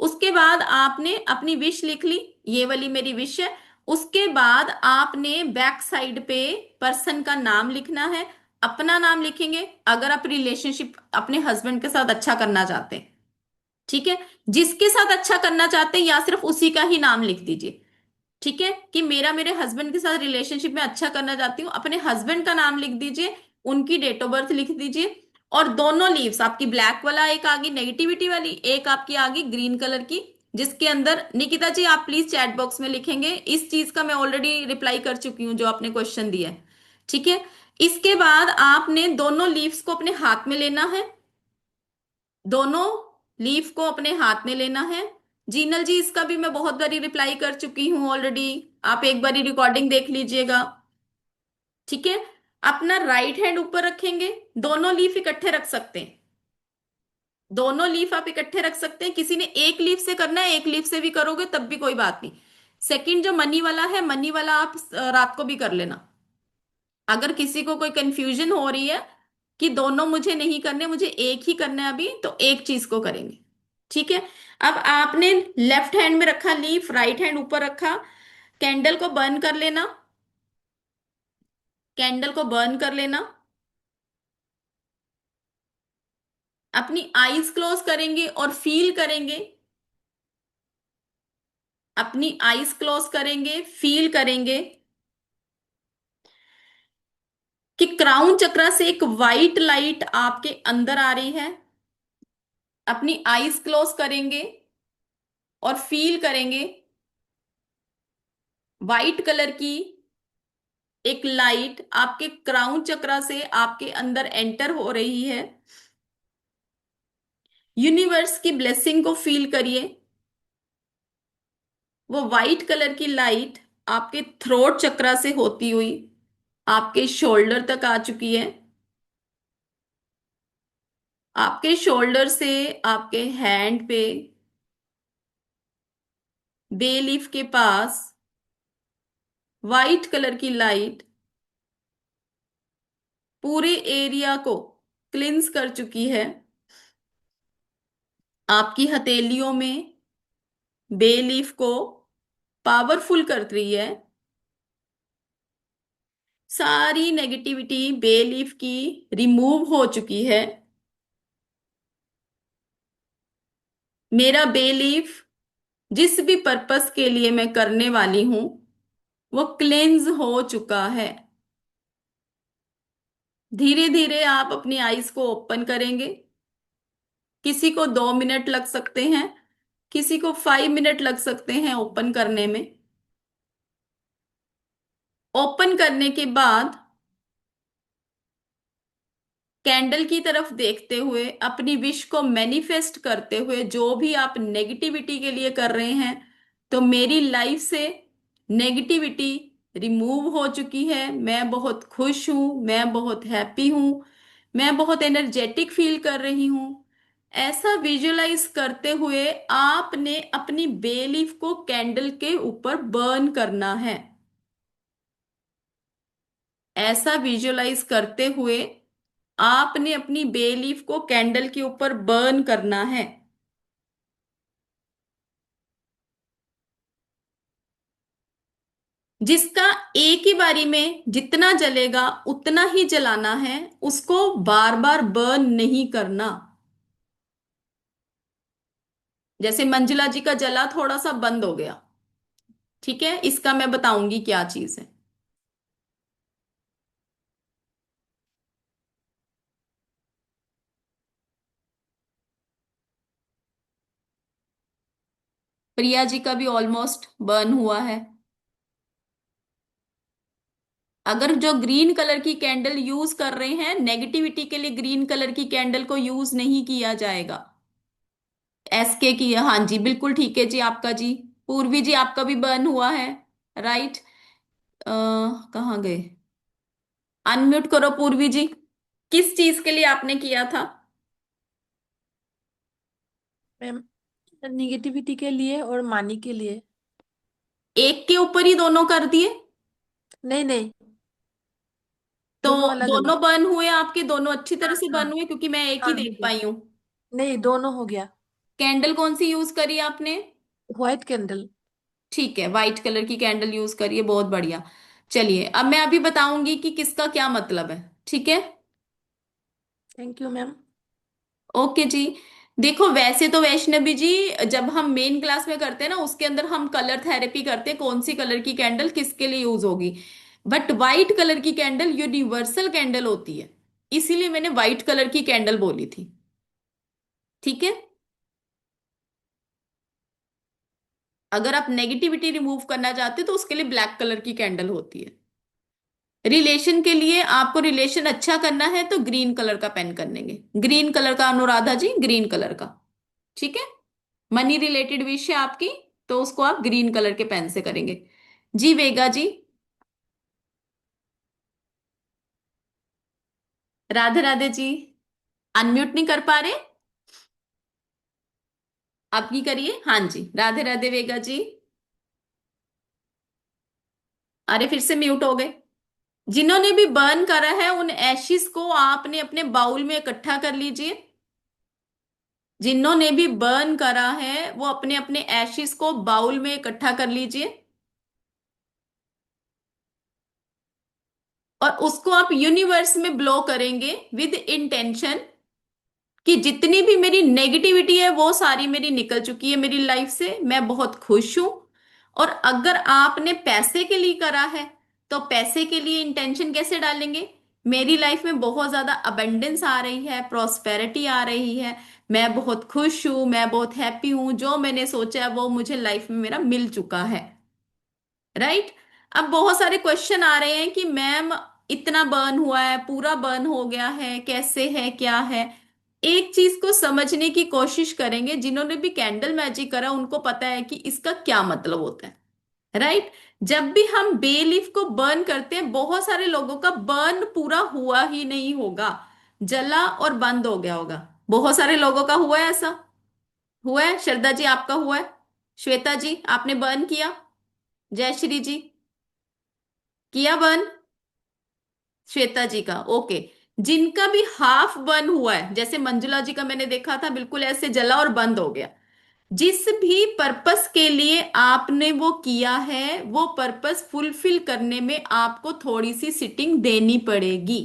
उसके बाद आपने अपनी विश लिख ली, ये वाली मेरी विश है। उसके बाद आपने बैक साइड पे पर्सन का नाम लिखना है, अपना नाम लिखेंगे अगर आप रिलेशनशिप अपने हस्बैंड के साथ अच्छा करना चाहते हैं, ठीक है। जिसके साथ अच्छा करना चाहते हैं या सिर्फ उसी का ही नाम लिख दीजिए, ठीक है। कि मेरा मेरे हस्बैंड के साथ रिलेशनशिप में अच्छा करना चाहती हूँ, अपने हस्बैंड का नाम लिख दीजिए, उनकी डेट ऑफ बर्थ लिख दीजिए। और दोनों लीव्स आपकी ब्लैक वाला एक आ गई नेगेटिविटी वाली, एक आपकी आ गई ग्रीन कलर की, जिसके अंदर निकिता जी आप प्लीज चैट बॉक्स में लिखेंगे, इस चीज का मैं ऑलरेडी रिप्लाई कर चुकी हूँ जो आपने क्वेश्चन दिया है, ठीक है। इसके बाद आपने दोनों लीव्स को अपने हाथ में लेना है, दोनों लीफ को अपने हाथ में लेना है। जीनल जी इसका भी मैं बहुत बारी रिप्लाई कर चुकी हूं ऑलरेडी, आप एक बारी रिकॉर्डिंग देख लीजिएगा, ठीक है। अपना राइट हैंड ऊपर रखेंगे, दोनों लीफ इकट्ठे रख सकते हैं, दोनों लीफ आप इकट्ठे रख सकते हैं। किसी ने एक लीफ से करना है, एक लीफ से भी करोगे तब भी कोई बात नहीं। सेकंड जो मनी वाला है, मनी वाला आप रात को भी कर लेना। अगर किसी को कोई कंफ्यूजन हो रही है कि दोनों मुझे नहीं करने, मुझे एक ही करना है अभी, तो एक चीज को करेंगे, ठीक है। अब आपने लेफ्ट हैंड में रखा लीफ, राइट हैंड ऊपर रखा, कैंडल को बर्न कर लेना, कैंडल को बर्न कर लेना। अपनी आईज क्लोज करेंगे और फील करेंगे, अपनी आईज क्लोज करेंगे, फील करेंगे कि क्राउन चक्र से एक वाइट लाइट आपके अंदर आ रही है। अपनी आईज क्लोज करेंगे और फील करेंगे वाइट कलर की एक लाइट आपके क्राउन चक्र से आपके अंदर एंटर हो रही है। यूनिवर्स की ब्लेसिंग को फील करिए। वो वाइट कलर की लाइट आपके थ्रोट चक्र से होती हुई आपके शोल्डर तक आ चुकी है। आपके शोल्डर से आपके हैंड पे, बे लीफ के पास वाइट कलर की लाइट पूरे एरिया को क्लिंस कर चुकी है। आपकी हथेलियों में बे लीफ को पावरफुल कर रही है। सारी नेगेटिविटी बे लीफ की रिमूव हो चुकी है। मेरा बे लीफ जिस भी पर्पस के लिए मैं करने वाली हूं वो क्लेंज हो चुका है। धीरे धीरे आप अपनी आईज को ओपन करेंगे। किसी को 2 मिनट लग सकते हैं, किसी को 5 मिनट लग सकते हैं ओपन करने में। ओपन करने के बाद कैंडल की तरफ देखते हुए अपनी विश को मैनिफेस्ट करते हुए, जो भी आप नेगेटिविटी के लिए कर रहे हैं, तो मेरी लाइफ से नेगेटिविटी रिमूव हो चुकी है, मैं बहुत खुश हूं, मैं बहुत हैप्पी हूं, मैं बहुत एनर्जेटिक फील कर रही हूं। ऐसा विजुअलाइज करते हुए आपने अपनी बे लीफ को कैंडल के ऊपर बर्न करना है। ऐसा विजुअलाइज करते हुए आपने अपनी बे लीफ को कैंडल के ऊपर बर्न करना है। जिसका एक ही बारी में जितना जलेगा उतना ही जलाना है, उसको बार बार बर्न नहीं करना। जैसे मंजुला जी का जला, थोड़ा सा बंद हो गया। ठीक है, इसका मैं बताऊंगी क्या चीज है। प्रिया जी का भी ऑलमोस्ट बर्न हुआ है। अगर जो ग्रीन कलर की कैंडल यूज कर रहे हैं, नेगेटिविटी के लिए ग्रीन कलर की कैंडल को यूज नहीं किया जाएगा। एसके की, हाँ जी बिल्कुल ठीक है जी आपका जी। पूर्वी जी आपका भी बर्न हुआ है। राइट। कहाँ गए? अनम्यूट करो पूर्वी जी। किस चीज के लिए आपने किया था? मैम, निगेटिविटी के लिए और मानी के लिए। एक के ऊपर ही दोनों कर दिए? नहीं नहीं, तो दोनों अलग दोनों अलग। बर्न हुए आपके, दोनों अच्छी तरह हाँ से हाँ बर्न हुए, क्योंकि मैं एक ही हाँ देख जी। पाई हूँ। नहीं, दोनों हो गया। कैंडल कौन सी यूज करी आपने? White candle. ठीक है, व्हाइट कलर की कैंडल यूज करिए, बहुत बढ़िया। चलिए, अब मैं अभी बताऊंगी कि किसका क्या मतलब है। ठीक है। Thank you ma'am. ओके जी। देखो, वैसे तो वैष्णवी जी, जब हम मेन क्लास में करते हैं ना, उसके अंदर हम कलर थेरेपी करते हैं, कौन सी कलर की कैंडल किसके लिए यूज होगी। बट व्हाइट कलर की कैंडल यूनिवर्सल कैंडल होती है, इसीलिए मैंने व्हाइट कलर की कैंडल बोली थी। ठीक है। अगर आप नेगेटिविटी रिमूव करना चाहते हो तो उसके लिए ब्लैक कलर की कैंडल होती है। रिलेशन के लिए, आपको रिलेशन अच्छा करना है तो ग्रीन कलर का पेन करेंगे। ग्रीन कलर का, अनुराधा जी, ग्रीन कलर का। ठीक है। मनी रिलेटेड विश है आपकी, तो उसको आप ग्रीन कलर के पेन से करेंगे। जी वेगा जी। राधे राधे जी। अनम्यूट नहीं कर पा रहे? आप की करिए, हाँ जी, राधे राधे वेगा जी। अरे फिर से म्यूट हो गए। जिन्होंने भी बर्न करा है, उन एशिस को आपने अपने बाउल में इकट्ठा कर लीजिए। जिन्होंने भी बर्न करा है वो अपने अपने एशिस को बाउल में इकट्ठा कर लीजिए, और उसको आप यूनिवर्स में ब्लो करेंगे विद इंटेंशन कि जितनी भी मेरी नेगेटिविटी है वो सारी मेरी निकल चुकी है मेरी लाइफ से, मैं बहुत खुश हूं। और अगर आपने पैसे के लिए करा है, तो पैसे के लिए इंटेंशन कैसे डालेंगे? मेरी लाइफ में बहुत ज्यादा अबंडेंस आ रही है, प्रॉस्पेरिटी आ रही है, मैं बहुत खुश हूं, मैं बहुत हैप्पी हूं, जो मैंने सोचा है वो मुझे लाइफ में मेरा मिल चुका है। राइट। अब बहुत सारे क्वेश्चन आ रहे हैं कि मैम, इतना बर्न हुआ है, पूरा बर्न हो गया है, कैसे है, क्या है। एक चीज को समझने की कोशिश करेंगे, जिन्होंने भी कैंडल मैजिक करा उनको पता है कि इसका क्या मतलब होता है। राइट। जब भी हम बे लीफ को बर्न करते हैं, बहुत सारे लोगों का बर्न पूरा हुआ ही नहीं होगा, जला और बंद हो गया होगा। बहुत सारे लोगों का हुआ है ऐसा। हुआ है, श्रद्धा जी आपका हुआ है, श्वेता जी आपने बर्न किया, जयश्री जी किया बर्न, श्वेता जी का ओके। जिनका भी हाफ बर्न हुआ है, जैसे मंजुला जी का मैंने देखा था, बिल्कुल ऐसे जला और बंद हो गया। जिस भी पर्पस के लिए आपने वो किया है, वो पर्पस फुलफिल करने में आपको थोड़ी सी सिटिंग देनी पड़ेगी।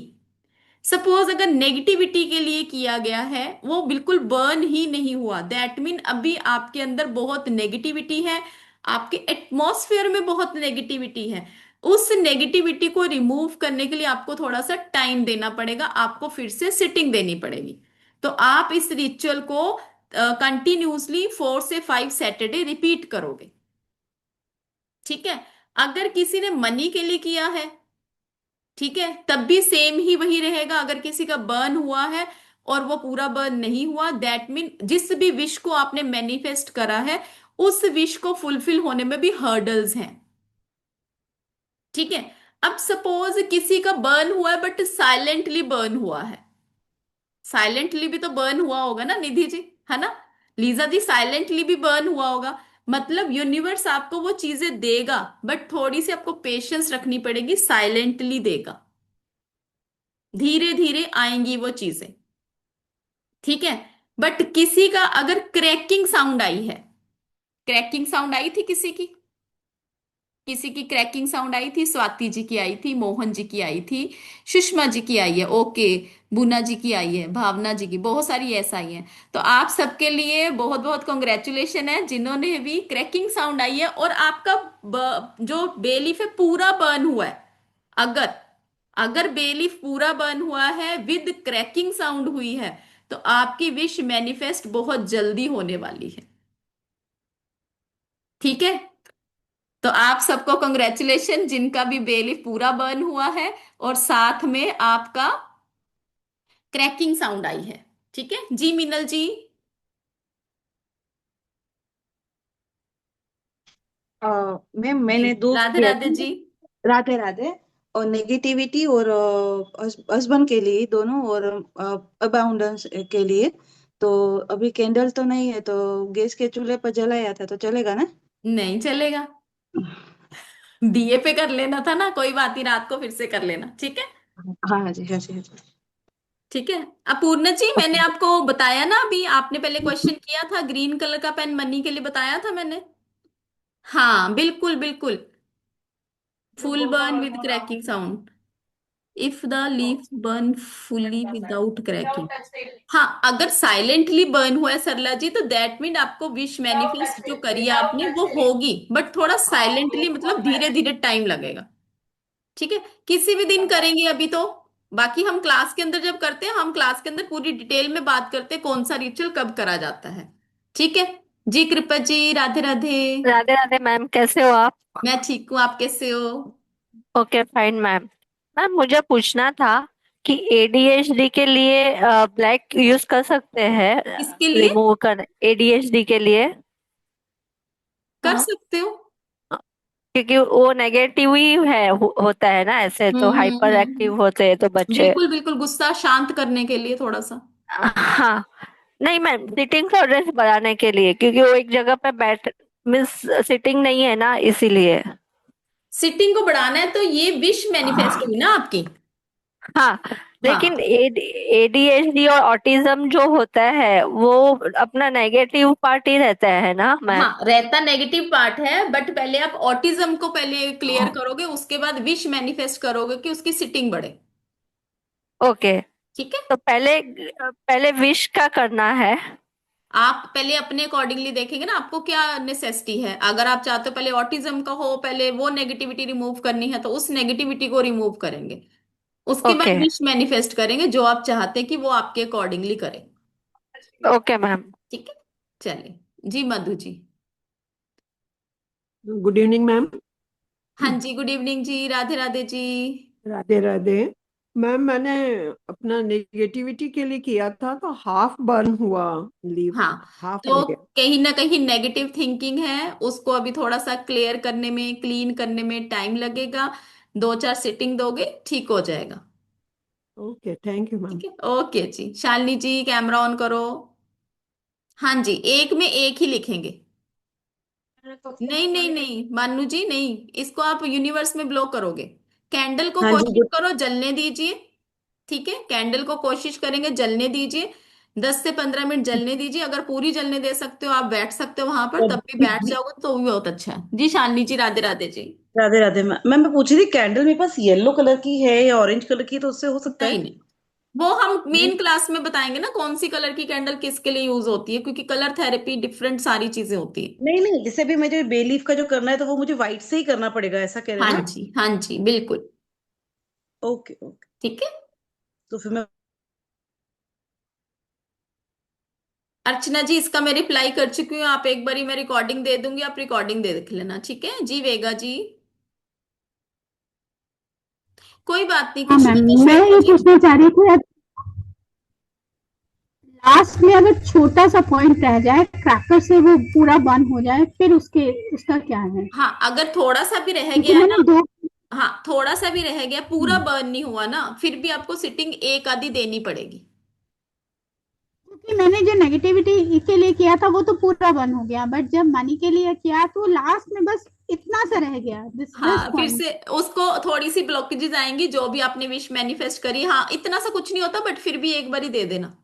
सपोज अगर नेगेटिविटी के लिए किया गया है, वो बिल्कुल बर्न ही नहीं हुआ, दैट मीन अभी आपके अंदर बहुत नेगेटिविटी है, आपके एटमॉस्फेयर में बहुत नेगेटिविटी है। उस नेगेटिविटी को रिमूव करने के लिए आपको थोड़ा सा टाइम देना पड़ेगा, आपको फिर से सिटिंग देनी पड़ेगी। तो आप इस रिचुअल को कंटिन्यूसली 4 से 5 सैटरडे रिपीट करोगे। ठीक है। अगर किसी ने मनी के लिए किया है, ठीक है, तब भी सेम ही वही रहेगा। अगर किसी का बर्न हुआ है और वो पूरा बर्न नहीं हुआ, दैट मीन जिस भी विश को आपने मैनिफेस्ट करा है, उस विश को फुलफिल होने में भी हर्डल्स हैं। ठीक है। अब सपोज किसी का बर्न हुआ है बट साइलेंटली बर्न हुआ है। साइलेंटली भी तो बर्न हुआ होगा ना निधि जी, है ना? लीजा जी, साइलेंटली भी बर्न हुआ होगा। मतलब यूनिवर्स आपको वो चीजें देगा, बट थोड़ी सी आपको पेशेंस रखनी पड़ेगी, साइलेंटली देगा, धीरे धीरे आएंगी वो चीजें। ठीक है। बट किसी का अगर क्रैकिंग साउंड आई है, क्रैकिंग साउंड आई थी किसी की, किसी की क्रैकिंग साउंड आई थी? स्वाति जी की आई थी, मोहन जी की आई थी, सुषमा जी की आई है, ओके, बुना जी की आई है, भावना जी की, बहुत सारी ऐसा आई है। तो आप सबके लिए बहुत बहुत कॉन्ग्रेचुलेशन है जिन्होंने भी क्रैकिंग साउंड आई है। और आपका जो बेलीफ है पूरा बर्न हुआ है। अगर अगर बेलीफ पूरा बर्न हुआ है विद क्रैकिंग साउंड हुई है तो आपकी विश मैनिफेस्ट बहुत जल्दी होने वाली है। ठीक है, तो आप सबको कॉन्ग्रेचुलेशन जिनका भी बेलीफ पूरा बर्न हुआ है और साथ में आपका क्रैकिंग साउंड आई है। ठीक है जी, मिनल जी। मैम जी, मैंने दो राधे किया राधे था। जी। राधे राधे। और नेगेटिविटी और हस्बैंड के लिए दोनों, और अबाउंडेंस के लिए। तो अभी कैंडल तो नहीं है, तो गैस के चूल्हे पर जलाया था तो चलेगा ना? नहीं चलेगा, दिए पे कर लेना था ना, कोई बात नहीं, रात को फिर से कर लेना, ठीक है। हाँ हाँ जी, हाँ जी, हाँ जी। ठीक है। अपूर्णा जी, मैंने ओके। आपको बताया ना, अभी आपने पहले क्वेश्चन किया था, ग्रीन कलर का पेन मनी के लिए बताया था मैंने। हाँ बिल्कुल बिल्कुल, full burn with cracking sound, if the leaves burn fully without cracking. हाँ, अगर साइलेंटली बर्न हुआ है सरला जी तो दैट मीन आपको विश मैनिफेस्ट जो करी है आपने वो होगी, बट थोड़ा साइलेंटली, मतलब धीरे धीरे टाइम लगेगा। ठीक है, किसी भी दिन करेंगे अभी तो। बाकी हम क्लास के अंदर जब करते हैं, हम क्लास के अंदर पूरी डिटेल में बात करते हैं कौन सा रिचुअल कब करा जाता है। ठीक है जी, कृपा जी, राधे राधे। राधे राधे मैम, कैसे हो आप? मैं ठीक हूँ, आप कैसे हो? Okay fine ma'am. मैम मुझे पूछना था कि एडीएचडी के लिए ब्लैक यूज कर सकते हैं? किसके लिए? रिमूव कर एडीएचडी के लिए? कर हाँ, सकते हो। क्योंकि वो नेगेटिव ही है होता है ना, ऐसे तो हाइपर एक्टिव होते हैं तो बच्चे। बिल्कुल बिल्कुल, गुस्सा शांत करने के लिए थोड़ा सा। हाँ, नहीं मैम, सिटिंग टॉलरेंस बढ़ाने के लिए, क्योंकि वो एक जगह पे बैठ मीन्स सिटिंग नहीं है ना, इसीलिए। सिटिंग को बढ़ाना है तो ये विश मैनिफेस्ट हुई ना आपकी। हाँ, लेकिन हाँ एडीएचडी और ऑटिज्म जो होता है वो अपना नेगेटिव पार्ट ही रहता है ना मैम? हाँ, रहता नेगेटिव पार्ट है, बट पहले आप ऑटिज्म को पहले क्लियर करोगे, उसके बाद विश मैनिफेस्ट करोगे कि उसकी सिटिंग बढ़े। ओके, ठीक है, तो पहले पहले विश का करना है। आप पहले अपने अकॉर्डिंगली देखेंगे ना आपको क्या नेसेसिटी है। अगर आप चाहते हो पहले ऑटिज्म का हो, पहले वो नेगेटिविटी रिमूव करनी है तो उस नेगेटिविटी को रिमूव करेंगे, उसके बाद ओके। विश मैनिफेस्ट करेंगे जो आप चाहते हैं कि वो आपके अकॉर्डिंगली करे। Okay ma'am. ठीक है, चलिए जी, Madhu ji. Good evening ma'am. हाँ जी, गुड इवनिंग जी, राधे राधे जी। राधे राधे। मैम मैंने अपना नेगेटिविटी के लिए किया था तो हाफ बर्न हुआ, लीव हाँ, हाफ रह तो गया। कहीं ना कहीं नेगेटिव थिंकिंग है, उसको अभी थोड़ा सा क्लियर करने में, क्लीन करने में टाइम लगेगा। 2-4 सिटिंग दोगे ठीक हो जाएगा। Okay, thank you ma'am. ठीक है, ओके जी। शालिनी जी, कैमरा ऑन करो। हाँ जी, एक में एक ही लिखेंगे। नहीं नहीं नहीं मानू जी, नहीं, इसको आप यूनिवर्स में ब्लो करोगे। कैंडल को हाँ जी, कोशिश गुड। करो जलने दीजिए। ठीक है, कैंडल को कोशिश करेंगे जलने दीजिए, 10 से 15 मिनट जलने दीजिए। अगर पूरी जलने दे सकते हो, आप बैठ सकते हो वहां पर, तब भी बैठ जाओगे तो भी बहुत अच्छा है जी। शालिनी जी, राधे राधे जी। राधे राधे मैम, मैं पूछ रही थी कैंडल मेरे पास येलो कलर की है या ऑरेंज कलर की है, तो उससे हो सकता नहीं है? नहीं, वो हम मेन क्लास में बताएंगे ना कौन सी कलर की कैंडल किसके लिए यूज होती है, क्योंकि कलर थेरेपी डिफरेंट सारी चीजें होती है। नहीं नहीं, जैसे भी मुझे बे लीफ का जो करना है तो वो मुझे व्हाइट से ही करना पड़ेगा, ऐसा कह रहे हैं हाँ ना? जी हाँ जी, बिल्कुल। Okay okay. ठीक है, तो फिर मैं अर्चना जी, इसका मैं रिप्लाई कर चुकी हूँ, आप एक बारी मैं रिकॉर्डिंग दे दूंगी, आप रिकॉर्डिंग दे देख लेना। ठीक है जी, वेगा जी। कोई बात नहीं, हाँ कुछ मैम, नहीं तो मैं श्वेता ये जी। पूछना चाह रही थी, लास्ट में अगर छोटा सा पॉइंट रह जाए क्रैकर से वो पूरा बंद हो जाए, फिर उसके उसका क्या है? हाँ, अगर थोड़ा सा भी रह क्योंकि गया है मैंने ना, दो हाँ थोड़ा सा भी रह गया, पूरा बर्न नहीं हुआ ना, फिर भी आपको सिटिंग एक आधी देनी पड़ेगी। क्योंकि मैंने जो नेगेटिविटी के लिए किया था वो तो पूरा बंद हो गया, बट जब मनी के लिए किया तो लास्ट में बस इतना सा रह गया, दिस हाँ, फिर पॉइंट। से उसको थोड़ी सी ब्लॉकेजेस आएंगी, जो भी आपने विश मैनिफेस्ट करी। हाँ, इतना सा कुछ नहीं होता, बट फिर भी एक बारी दे देना।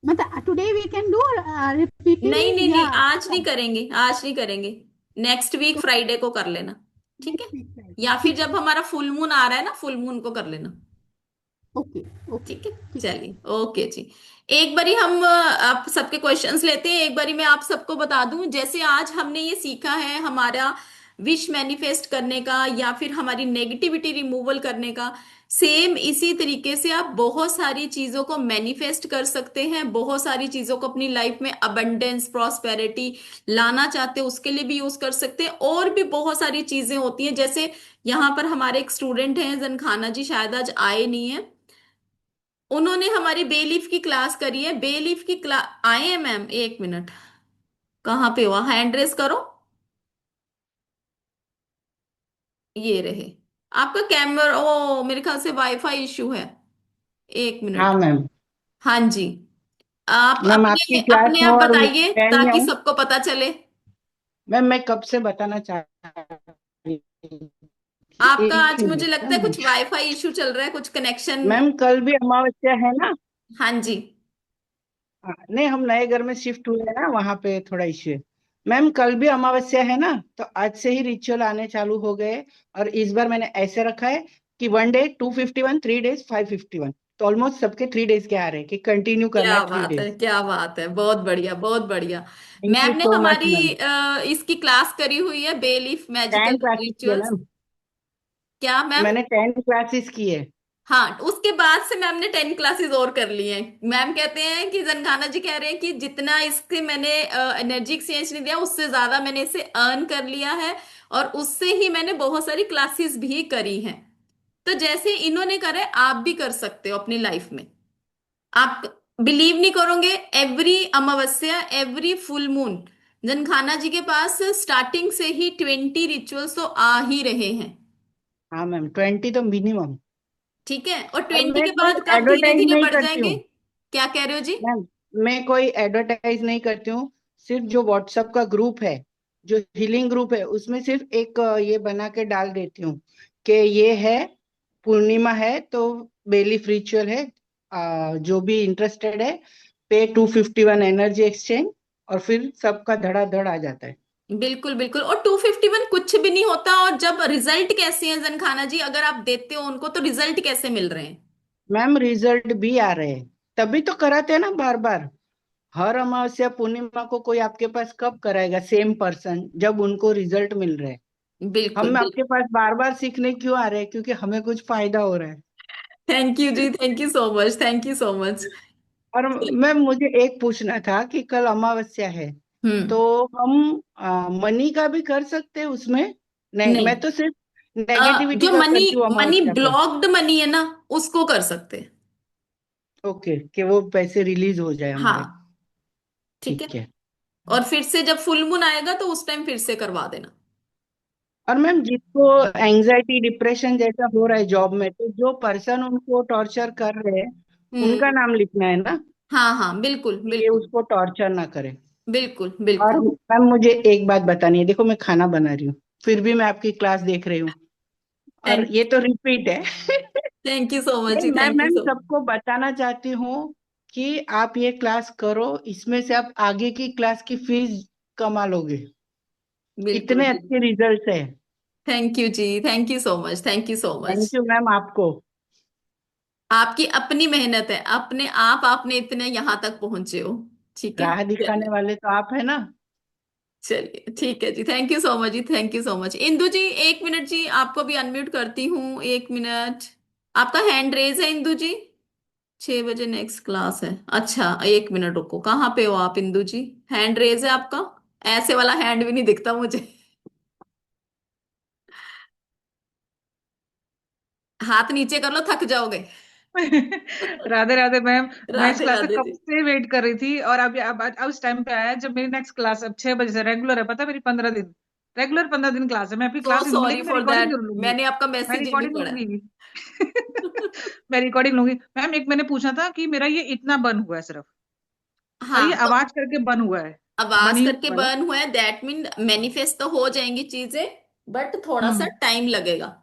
मतलब टुडे वी कैन डू नहीं नहीं रिपीटिवली या? नहीं, आज नहीं करेंगे, आज नहीं करेंगे, नेक्स्ट वीक तो फ्राइडे को कर लेना। ठीक है, नेक्स्ट फ्राइडे या फिर ठीक है। जब हमारा फुल मून आ रहा है ना, फुल मून को कर लेना। ओके ओके ठीक है, ठीक है। चलिए, ओके जी। एक बारी हम आप सबके क्वेश्चंस लेते हैं, एक बारी मैं आप सबको बता दूं, जैसे आज हमने ये सीखा है हमारा विश मैनिफेस्ट करने का या फिर हमारी नेगेटिविटी रिमूवल करने का, सेम इसी तरीके से आप बहुत सारी चीजों को मैनिफेस्ट कर सकते हैं, बहुत सारी चीजों को अपनी लाइफ में अबंडेंस प्रॉस्पेरिटी लाना चाहते हो उसके लिए भी यूज कर सकते हैं। और भी बहुत सारी चीजें होती हैं, जैसे यहाँ पर हमारे एक स्टूडेंट हैं जनखाना जी, शायद आज आए नहीं है, उन्होंने हमारी बेलीफ की क्लास करी है। बेलीफ की क्लास आए हैं मैम, एक मिनट, कहाँ पे हुआ, हैंड रेस करो, ये रहे। आपका कैमरा, ओ मेरे ख्याल से वाईफाई इश्यू है, एक हाँ मिनट। मैम। हाँ जी, आप मैम आपकी अपने क्लास अपने में आप और बताइए मैं नहीं ताकि हूँ। सबको पता चले। मैम मैं कब से बताना चाह रही थी। आपका एक आज ही मुझे मिनट लगता है मैम। कुछ वाईफाई इश्यू चल रहा है, कुछ कनेक्शन। मैम कल भी अमावस्या है ना। हाँ जी। हाँ, नहीं हम नए घर में शिफ्ट हुए हैं ना, वहाँ पे थोड़ा इश्यू है। मैम कल भी अमावस्या है ना, तो आज से ही रिचुअल आने चालू हो गए। और इस बार मैंने ऐसे रखा है कि 1 डे 251, 3 डेज 551। तो ऑलमोस्ट सबके 3 डेज के आ रहे हैं कि कंटिन्यू करना क्या है थ्री बात है, डेज क्या बात है, बहुत बढ़िया, बहुत बढ़िया। थैंक यू मैम ने सो मच हमारी मैम। इसकी क्लास करी हुई है, बेलीफ मैजिकल 10 क्लासेस किए रिचुअल्स। मैम। क्या मैम? मैंने 10 क्लासेस किए। हाँ, उसके बाद से मैम ने 10 क्लासेस और कर ली हैं। मैम कहते हैं कि जनखाना जी कह रहे हैं कि जितना इसके मैंने एनर्जी एक्सचेंज नहीं दिया, उससे ज्यादा मैंने इसे अर्न कर लिया है, और उससे ही मैंने बहुत सारी क्लासेस भी करी हैं। तो जैसे इन्होंने करे आप भी कर सकते हो अपनी लाइफ में। आप बिलीव नहीं करोगे, एवरी अमावस्या, एवरी फुल मून जनखाना जी के पास स्टार्टिंग से ही 20 रिचुअल्स तो आ ही रहे हैं। हाँ मैम 20 तो मिनिमम। ठीक है, और और 20 मैं के कोई बाद कब धीरे एडवर्टाइज धीरे नहीं बढ़ करती जाएंगे? हूँ क्या कह रहे हो जी? मैम। मैं कोई एडवर्टाइज नहीं करती हूँ। सिर्फ जो व्हाट्सएप का ग्रुप है, जो हीलिंग ग्रुप है, उसमें सिर्फ एक ये बना के डाल देती हूँ कि ये है पूर्णिमा है तो बेलीफ रिचुअल है। जो भी इंटरेस्टेड है, पे 251 एनर्जी एक्सचेंज, और फिर सबका धड़ाधड़ आ जाता है। बिल्कुल बिल्कुल, और 251 कुछ भी नहीं होता। और जब रिजल्ट कैसे हैं जनखाना जी, अगर आप देते हो उनको तो रिजल्ट कैसे मिल रहे हैं? मैम रिजल्ट भी आ रहे हैं, तभी तो कराते हैं ना बार बार। हर अमावस्या पूर्णिमा को कोई आपके पास कब कराएगा सेम पर्सन, जब उनको रिजल्ट मिल रहे हैं। बिल्कुल हम बिल्कुल। आपके पास बार बार सीखने क्यों आ रहे हैं, क्योंकि हमें कुछ फायदा हो रहा है। थैंक यू जी, thank you so much, thank you so much. और मैम मुझे एक पूछना था कि कल अमावस्या है, हम्म। तो हम मनी का भी कर सकते हैं उसमें। नहीं मैं नहीं, तो सिर्फ नेगेटिविटी जो का मनी करती हूँ मनी अमावस्या को। ब्लॉक्ड मनी है ना, उसको कर सकते हैं। ओके, कि वो पैसे रिलीज हो जाए हमारे। हाँ, ठीक है। ठीक है। और फिर से जब फुल मून आएगा तो उस टाइम फिर से करवा देना। और मैम जिसको एंजाइटी डिप्रेशन जैसा हो रहा है जॉब में, तो जो पर्सन उनको टॉर्चर कर रहे हैं हम्म। उनका नाम लिखना है ना, हाँ हाँ, बिल्कुल कि ये बिल्कुल। उसको टॉर्चर ना करे। बिल्कुल और बिल्कुल। मैम मुझे एक बात बतानी है, देखो मैं खाना बना रही हूँ, फिर भी मैं आपकी क्लास देख रही हूँ, और थैंक ये तो रिपीट है। थैंक यू सो मच नहीं जी, मैं thank you ma'am so much. सबको बताना चाहती हूँ कि आप ये क्लास करो, इसमें से आप आगे की क्लास की फीस कमा लोगे। बिल्कुल इतने बिल्कुल। अच्छे रिजल्ट है। थैंक यू जी, thank you so much, thank you so thank much. You ma'am आपको। आपकी अपनी मेहनत है, अपने आप आपने इतने यहाँ तक पहुंचे हो। ठीक है, राह दिखाने चलिए। वाले तो आप है ना। चलिए ठीक है जी, थैंक यू सो मच जी, thank you so much. Indu ji, एक मिनट जी, आपको भी अनम्यूट करती हूँ, एक मिनट। आपका हैंड रेज है इंदु जी। 6 बजे नेक्स्ट क्लास है, अच्छा, एक मिनट रुको, कहाँ पे हो आप इंदु जी? हैंड रेज है आपका, ऐसे वाला हैंड भी नहीं दिखता मुझे। हाथ नीचे कर लो, थक जाओगे। राधे राधे मैम। मैं इस राधे क्लास का राधे कब जी। से वेट कर रही थी, और अब उस टाइम पे आया जब मेरी नेक्स्ट क्लास अब 6 बजे से रेगुलर है, पता है मेरी 15 दिन, रेगुलर 15 दिन क्लास है। मैं अपनी सो क्लास नहीं लूंगी, सॉरी लेकिन मैं फॉर रिकॉर्डिंग दैट, जरूर लूंगी। मैंने आपका मैं मैसेज ही नहीं रिकॉर्डिंग पढ़ा। लूंगी। मैं रिकॉर्डिंग लूंगी मैम। एक मैंने पूछा था कि मेरा ये इतना बन हुआ है सिर्फ, और ये हाँ, तो आवाज करके बन हुआ है, आवाज मनी करके वाला। बर्न हुआ है, दैट मीन मैनिफेस्ट तो हो जाएंगी चीजें, बट थोड़ा सा हम्म। टाइम लगेगा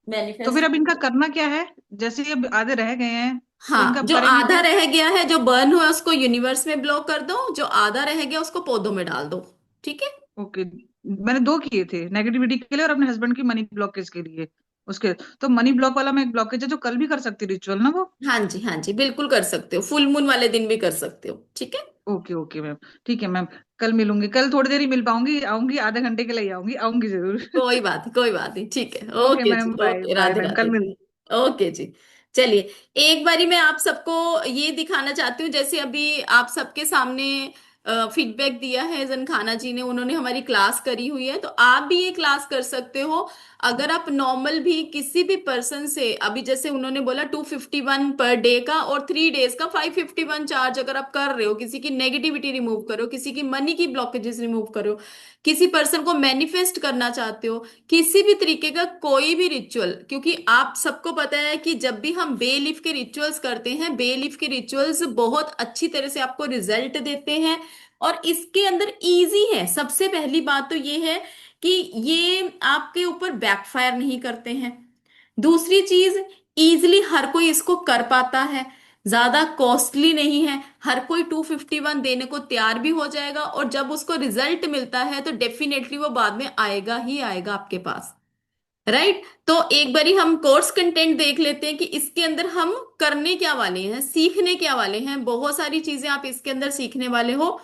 तो फिर मैनिफेस्ट। अब इनका करना क्या है? जैसे ये अब आधे रह गए हैं, तो हाँ, इनका जो करेंगे आधा क्या? रह गया है, जो बर्न हुआ है, उसको यूनिवर्स में ब्लॉक कर दो, जो आधा रह गया उसको पौधों में डाल दो। ठीक है। ओके। मैंने 2 किए थे, नेगेटिविटी के लिए और अपने हस्बैंड की मनी ब्लॉकेज के लिए। उसके तो मनी ब्लॉक वाला मैं एक ब्लॉकेज है जो कल भी कर सकती रिचुअल ना वो। हाँ जी, हाँ जी, बिल्कुल कर सकते हो, फुल मून वाले दिन भी कर सकते हो, ठीक है। ओके ओके मैम, ठीक है मैम। कल मिलूंगी, कल थोड़ी देर ही मिल पाऊंगी, आऊंगी आधे घंटे के लिए आऊंगी, आऊंगी जरूर। कोई बात नहीं, कोई बात नहीं, ठीक है, ओके ओके जी, ma'am, bye okay, bye Radhe ma'am, Radhe कल जी। मिल। ओके जी। चलिए, एक बारी मैं आप सबको ये दिखाना चाहती हूँ, जैसे अभी आप सबके सामने फीडबैक दिया है जन जी ने, उन्होंने हमारी क्लास करी हुई है, तो आप भी ये क्लास कर सकते हो। अगर आप नॉर्मल भी किसी भी पर्सन से, अभी जैसे उन्होंने बोला 251 पर डे का और 3 डेज का 551 चार्ज अगर आप कर रहे हो, किसी की नेगेटिविटी रिमूव करो, किसी की मनी की ब्लॉकेजेस रिमूव करो, किसी पर्सन को मैनिफेस्ट करना चाहते हो, किसी भी तरीके का कोई भी रिचुअल, क्योंकि आप सबको पता है कि जब भी हम बे लीफ के रिचुअल्स करते हैं, बे लीफ के रिचुअल्स बहुत अच्छी तरह से आपको रिजल्ट देते हैं। और इसके अंदर इजी है, सबसे पहली बात तो ये है कि ये आपके ऊपर बैकफायर नहीं करते हैं। दूसरी चीज, इजिली हर कोई इसको कर पाता है, ज्यादा कॉस्टली नहीं है, हर कोई 251 देने को तैयार भी हो जाएगा, और जब उसको रिजल्ट मिलता है तो डेफिनेटली वो बाद में आएगा ही आएगा आपके पास। राइट, तो एक बारी हम कोर्स कंटेंट देख लेते हैं कि इसके अंदर हम करने क्या वाले हैं, सीखने क्या वाले हैं। बहुत सारी चीजें आप इसके अंदर सीखने वाले हो।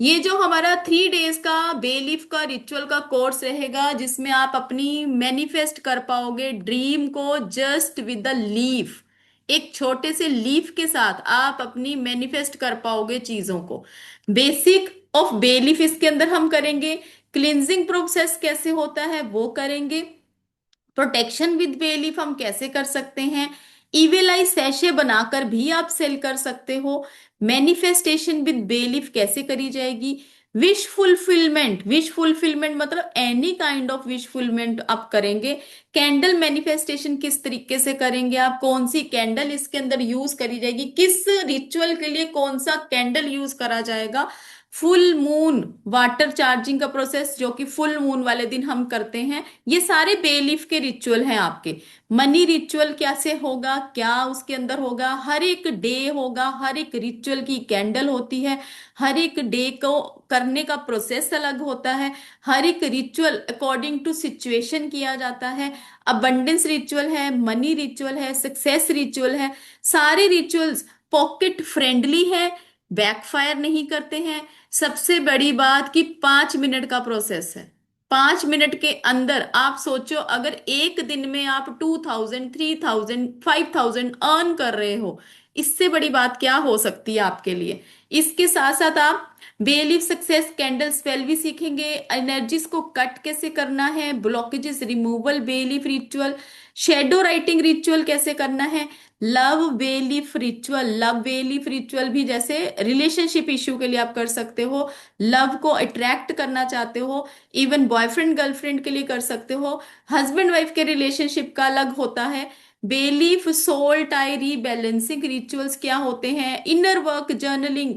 ये जो हमारा 3 डेज का बेलीफ का रिचुअल का कोर्स रहेगा, जिसमें आप अपनी मैनिफेस्ट कर पाओगे ड्रीम को जस्ट विद द लीफ। एक छोटे से लीफ के साथ आप अपनी मैनिफेस्ट कर पाओगे चीजों को। बेसिक ऑफ बेलीफ इसके अंदर हम करेंगे, क्लिनजिंग प्रोसेस कैसे होता है वो करेंगे, प्रोटेक्शन विद बेलीफ हम कैसे कर सकते हैं, इविल आई सैशे बनाकर भी आप सेल कर सकते हो, मैनिफेस्टेशन विद बेलीफ कैसे करी जाएगी, विश फुलफिलमेंट, विश फुलफिलमेंट मतलब any kind of wish fulfilment आप करेंगे, कैंडल मैनिफेस्टेशन किस तरीके से करेंगे आप, कौन सी कैंडल इसके अंदर यूज करी जाएगी, किस रिचुअल के लिए कौन सा कैंडल यूज करा जाएगा, फुल मून वाटर चार्जिंग का प्रोसेस जो कि फुल मून वाले दिन हम करते हैं, ये सारे बेलीफ के रिचुअल हैं आपके। मनी रिचुअल कैसे होगा, क्या उसके अंदर होगा, हर एक डे होगा, हर एक रिचुअल की कैंडल होती है, हर एक डे को करने का प्रोसेस अलग होता है, हर एक रिचुअल अकॉर्डिंग टू सिचुएशन किया जाता है। अबंडेंस रिचुअल है, मनी रिचुअल है, सक्सेस रिचुअल है, सारे रिचुअल्स पॉकेट फ्रेंडली है, बैकफायर नहीं करते हैं। सबसे बड़ी बात कि 5 मिनट का प्रोसेस है, 5 मिनट के अंदर आप सोचो, अगर एक दिन में आप 2000 3000 5000 अर्न कर रहे हो, इससे बड़ी बात क्या हो सकती है आपके लिए। इसके साथ साथ आप बेलीफ सक्सेस कैंडल स्पेल भी सीखेंगे, एनर्जीज को कट कैसे करना है, blockages removal बेलीफ ritual, shadow writing ritual कैसे करना है, लव बेलीफ रिचुअल, लव बेलीफ रिचुअल भी जैसे रिलेशनशिप इश्यू के लिए आप कर सकते हो, लव को अट्रैक्ट करना चाहते हो, इवन बॉयफ्रेंड गर्लफ्रेंड के लिए कर सकते हो, हस्बैंड वाइफ के रिलेशनशिप का अलग होता है। Belief soul tie rebalancing rituals क्या होते हैं, inner work journaling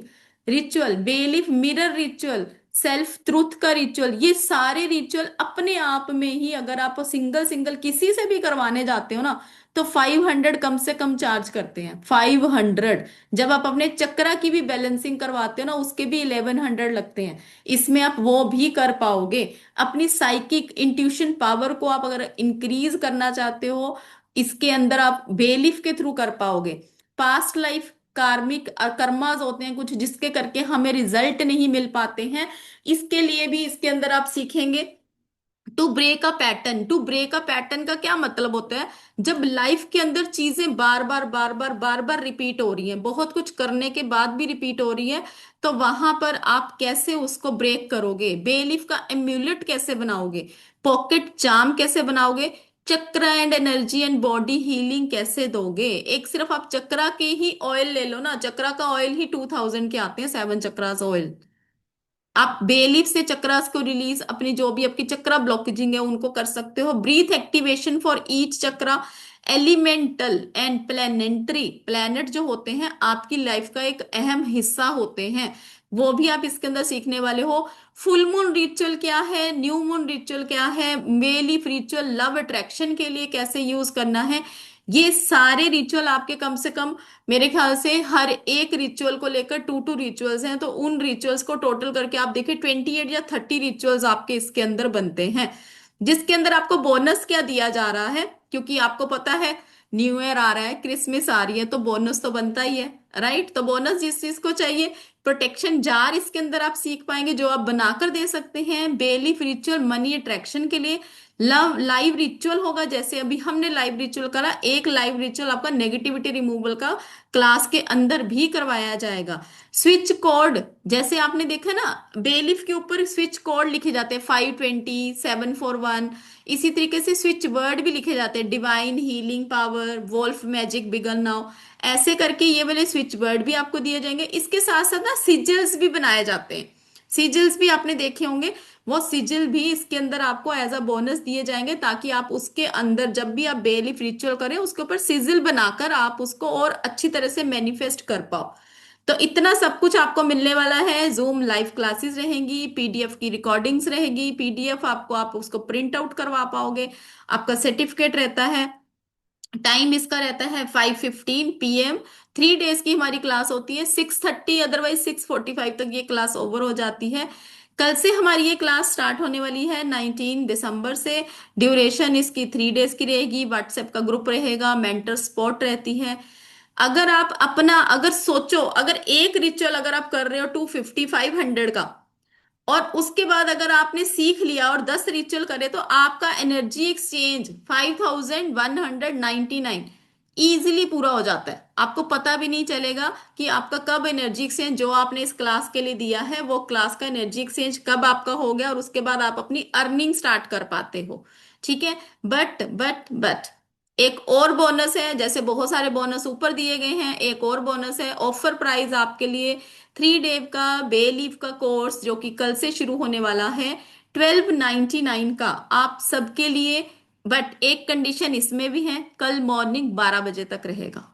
ritual, belief mirror ritual, self truth का रिचुअल, ये सारे रिचुअल अपने आप में ही अगर आप सिंगल सिंगल किसी से भी करवाने जाते हो ना, तो 500 कम से कम चार्ज करते हैं, 500। जब आप अपने चक्रा की भी बैलेंसिंग करवाते हो ना, उसके भी 1100 लगते हैं। इसमें आप वो भी कर पाओगे। अपनी साइकिक इंट्यूशन पावर को आप अगर इंक्रीज करना चाहते हो, इसके अंदर आप बेलीफ के थ्रू कर पाओगे। पास्ट लाइफ कार्मिक कर्मास होते हैं कुछ, जिसके करके हमें रिजल्ट नहीं मिल पाते हैं, इसके लिए भी इसके अंदर आप सीखेंगे। To break a pattern, to break a pattern का क्या मतलब होता है, जब लाइफ के अंदर चीजें बार बार रिपीट हो रही हैं, बहुत कुछ करने के बाद भी रिपीट हो रही है, तो वहां पर आप कैसे उसको ब्रेक करोगे, बेलीफ का एम्यूलेट कैसे बनाओगे, पॉकेट चार्म कैसे बनाओगे, चक्र and energy and body healing कैसे दोगे। एक सिर्फ आप चक्रा के ही ऑयल ले लो ना, चक्रा का ऑयल ही 2000 के आते हैं, 7 चक्रास ऑयल। आप बेलीफ से चक्रास को रिलीज, अपनी जो भी आपकी चक्रा ब्लॉकेजिंग है उनको कर सकते हो। Breath activation for each chakra, elemental and planetary, planet जो होते हैं आपकी लाइफ का एक अहम हिस्सा होते हैं, वो भी आप इसके अंदर सीखने वाले हो। फुल मून रिचुअल क्या है, न्यू मून रिचुअल क्या है, बेलीफ रिचुअल लव अट्रैक्शन के लिए कैसे यूज करना है, ये सारे रिचुअल आपके कम से कम, मेरे ख्याल से हर एक रिचुअल को लेकर 2 रिचुअल्स हैं, तो उन रिचुअल्स को टोटल करके आप देखिए 28 या 30 रिचुअल्स आपके इसके अंदर बनते हैं। जिसके अंदर आपको बोनस क्या दिया जा रहा है, क्योंकि आपको पता है न्यू ईयर आ रहा है, क्रिसमस आ रही है, तो बोनस तो बनता ही है, राइट। तो बोनस जिस चीज को चाहिए, प्रोटेक्शन जार इसके अंदर आप सीख पाएंगे जो आप बनाकर दे सकते हैं। बेलीफ रिचुअल मनी अट्रैक्शन के लिए। लव लाइव रिचुअल होगा, जैसे अभी हमने लाइव रिचुअल करा, एक लाइव रिचुअल आपका नेगेटिविटी रिमूवल का क्लास के अंदर भी करवाया जाएगा। स्विच कोड, जैसे आपने देखा ना बेलिफ के ऊपर स्विच कोड लिखे जाते हैं 520 741, इसी तरीके से स्विच वर्ड भी लिखे जाते हैं, divine healing power, wolf magic begin now, ऐसे करके ये वाले स्विच वर्ड भी आपको दिए जाएंगे। इसके साथ साथ ना सिजल्स भी बनाए जाते हैं, सिजल्स भी आपने देखे होंगे, वो सिजिल भी इसके अंदर आपको एज अ बोनस दिए जाएंगे, ताकि आप उसके अंदर जब भी आप बेलिफ रिचुअल करें उसके ऊपर सिजिल बनाकर आप उसको और अच्छी तरह से मैनिफेस्ट कर पाओ। तो इतना सब कुछ आपको मिलने वाला है। जूम लाइव क्लासेस रहेंगी, पीडीएफ की रिकॉर्डिंग्स रहेगी, पीडीएफ आपको आप उसको प्रिंट आउट करवा पाओगे, आपका सर्टिफिकेट रहता है। टाइम इसका रहता है 5:15 PM। 3 डेज की हमारी क्लास होती है, 6:30 अदरवाइज 6:45 तक ये क्लास ओवर हो जाती है। कल से हमारी ये क्लास स्टार्ट होने वाली है 19 दिसंबर से। ड्यूरेशन इसकी 3 डेज की रहेगी, व्हाट्सएप का ग्रुप रहेगा, मेंटर सपोर्ट रहती है। अगर आप अपना अगर सोचो, अगर एक रिचुअल अगर आप कर रहे हो 250 500 का, और उसके बाद अगर आपने सीख लिया और 10 रिचुअल करे, तो आपका एनर्जी एक्सचेंज 5199 इजीली पूरा हो जाता है। आपको पता भी नहीं चलेगा कि आपका कब एनर्जी एक्सचेंज जो आपने इस क्लास के लिए दिया है, वो क्लास का एनर्जी एक्सचेंज कब आपका हो गया, और उसके बाद आप अपनी अर्निंग स्टार्ट कर पाते हो। ठीक है। बट एक और बोनस है, जैसे बहुत सारे बोनस ऊपर दिए गए हैं, एक और बोनस है ऑफर प्राइस आपके लिए। 3 डे का बे लीव का कोर्स जो कि कल से शुरू होने वाला है, 1299 का आप सबके लिए। बट एक कंडीशन इसमें भी है, कल मॉर्निंग 12 बजे तक रहेगा,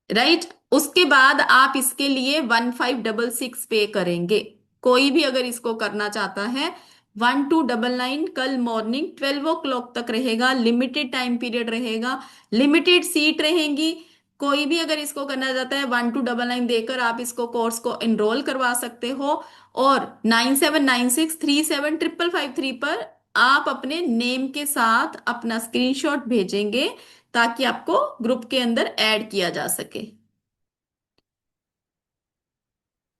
राइट। उसके बाद आप इसके लिए 1566 पे करेंगे। कोई भी अगर इसको करना चाहता है, 1299 कल मॉर्निंग 12 o'clock तक रहेगा, लिमिटेड टाइम पीरियड रहेगा, लिमिटेड सीट रहेंगी। कोई भी अगर इसको करना चाहता है 1299 देकर आप इसको कोर्स को एनरोल करवा सकते हो। और 9796375553 पर आप अपने नेम के साथ अपना स्क्रीनशॉट भेजेंगे, ताकि आपको ग्रुप के अंदर ऐड किया जा सके।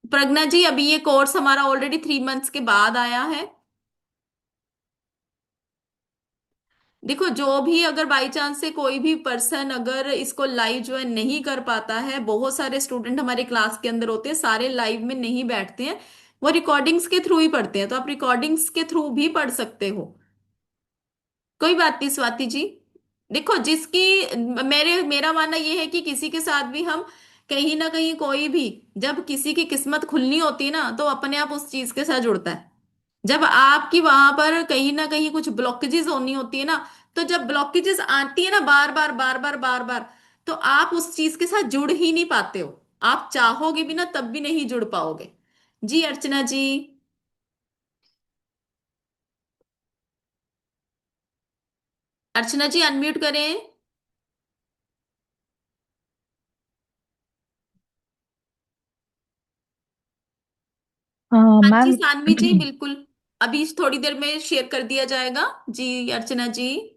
प्रज्ञा जी, अभी ये कोर्स हमारा ऑलरेडी 3 मंथ्स के बाद आया है। देखो, जो भी अगर बाई चांस से कोई भी पर्सन अगर इसको लाइव ज्वाइन नहीं कर पाता है, बहुत सारे स्टूडेंट हमारे क्लास के अंदर होते हैं, सारे लाइव में नहीं बैठते हैं, वो रिकॉर्डिंग्स के थ्रू ही पढ़ते हैं, तो आप रिकॉर्डिंग्स के थ्रू भी पढ़ सकते हो। कोई बात नहीं स्वाति जी। देखो, जिसकी मेरा मानना ये है कि किसी के साथ भी हम कहीं ना कहीं, कोई भी जब किसी की किस्मत खुलनी होती है ना, तो अपने आप उस चीज के साथ जुड़ता है। जब आपकी वहां पर कहीं ना कहीं कुछ ब्लॉकेजेस होनी होती है ना, तो जब ब्लॉकेजेस आती है ना बार बार बार बार बार बार, तो आप उस चीज के साथ जुड़ ही नहीं पाते हो। आप चाहोगे भी ना तब भी नहीं जुड़ पाओगे। जी अर्चना जी। अर्चना जी अनम्यूट करें। हाँ जी मैम सानवी जी, बिल्कुल। अभी थोड़ी देर में शेयर कर दिया जाएगा। जी अर्चना जी।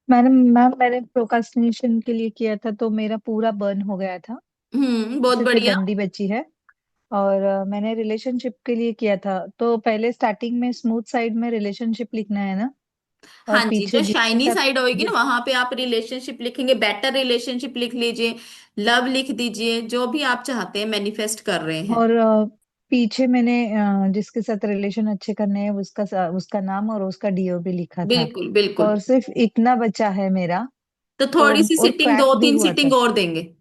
मैंने प्रोकास्टिनेशन के लिए किया था तो मेरा पूरा बर्न हो गया था। बहुत सिर्फ एक बढ़िया। गंदी बची है। और मैंने रिलेशनशिप के लिए किया था, तो पहले स्टार्टिंग में स्मूथ साइड में रिलेशनशिप लिखना है ना, और हाँ जी, पीछे जो जिसके शाइनी साथ साइड होगी ना जिस वहां पे आप रिलेशनशिप लिखेंगे, बेटर रिलेशनशिप लिख लीजिए, लव लिख दीजिए, जो भी आप चाहते हैं मैनिफेस्ट कर रहे हैं। और पीछे मैंने जिसके साथ रिलेशन अच्छे करने हैं उसका नाम और उसका डीओ भी लिखा था। बिल्कुल बिल्कुल। और सिर्फ इतना बचा है मेरा। तो तो थोड़ी सी और सिटिंग, क्रैक दो भी तीन हुआ था, सिटिंग और देंगे।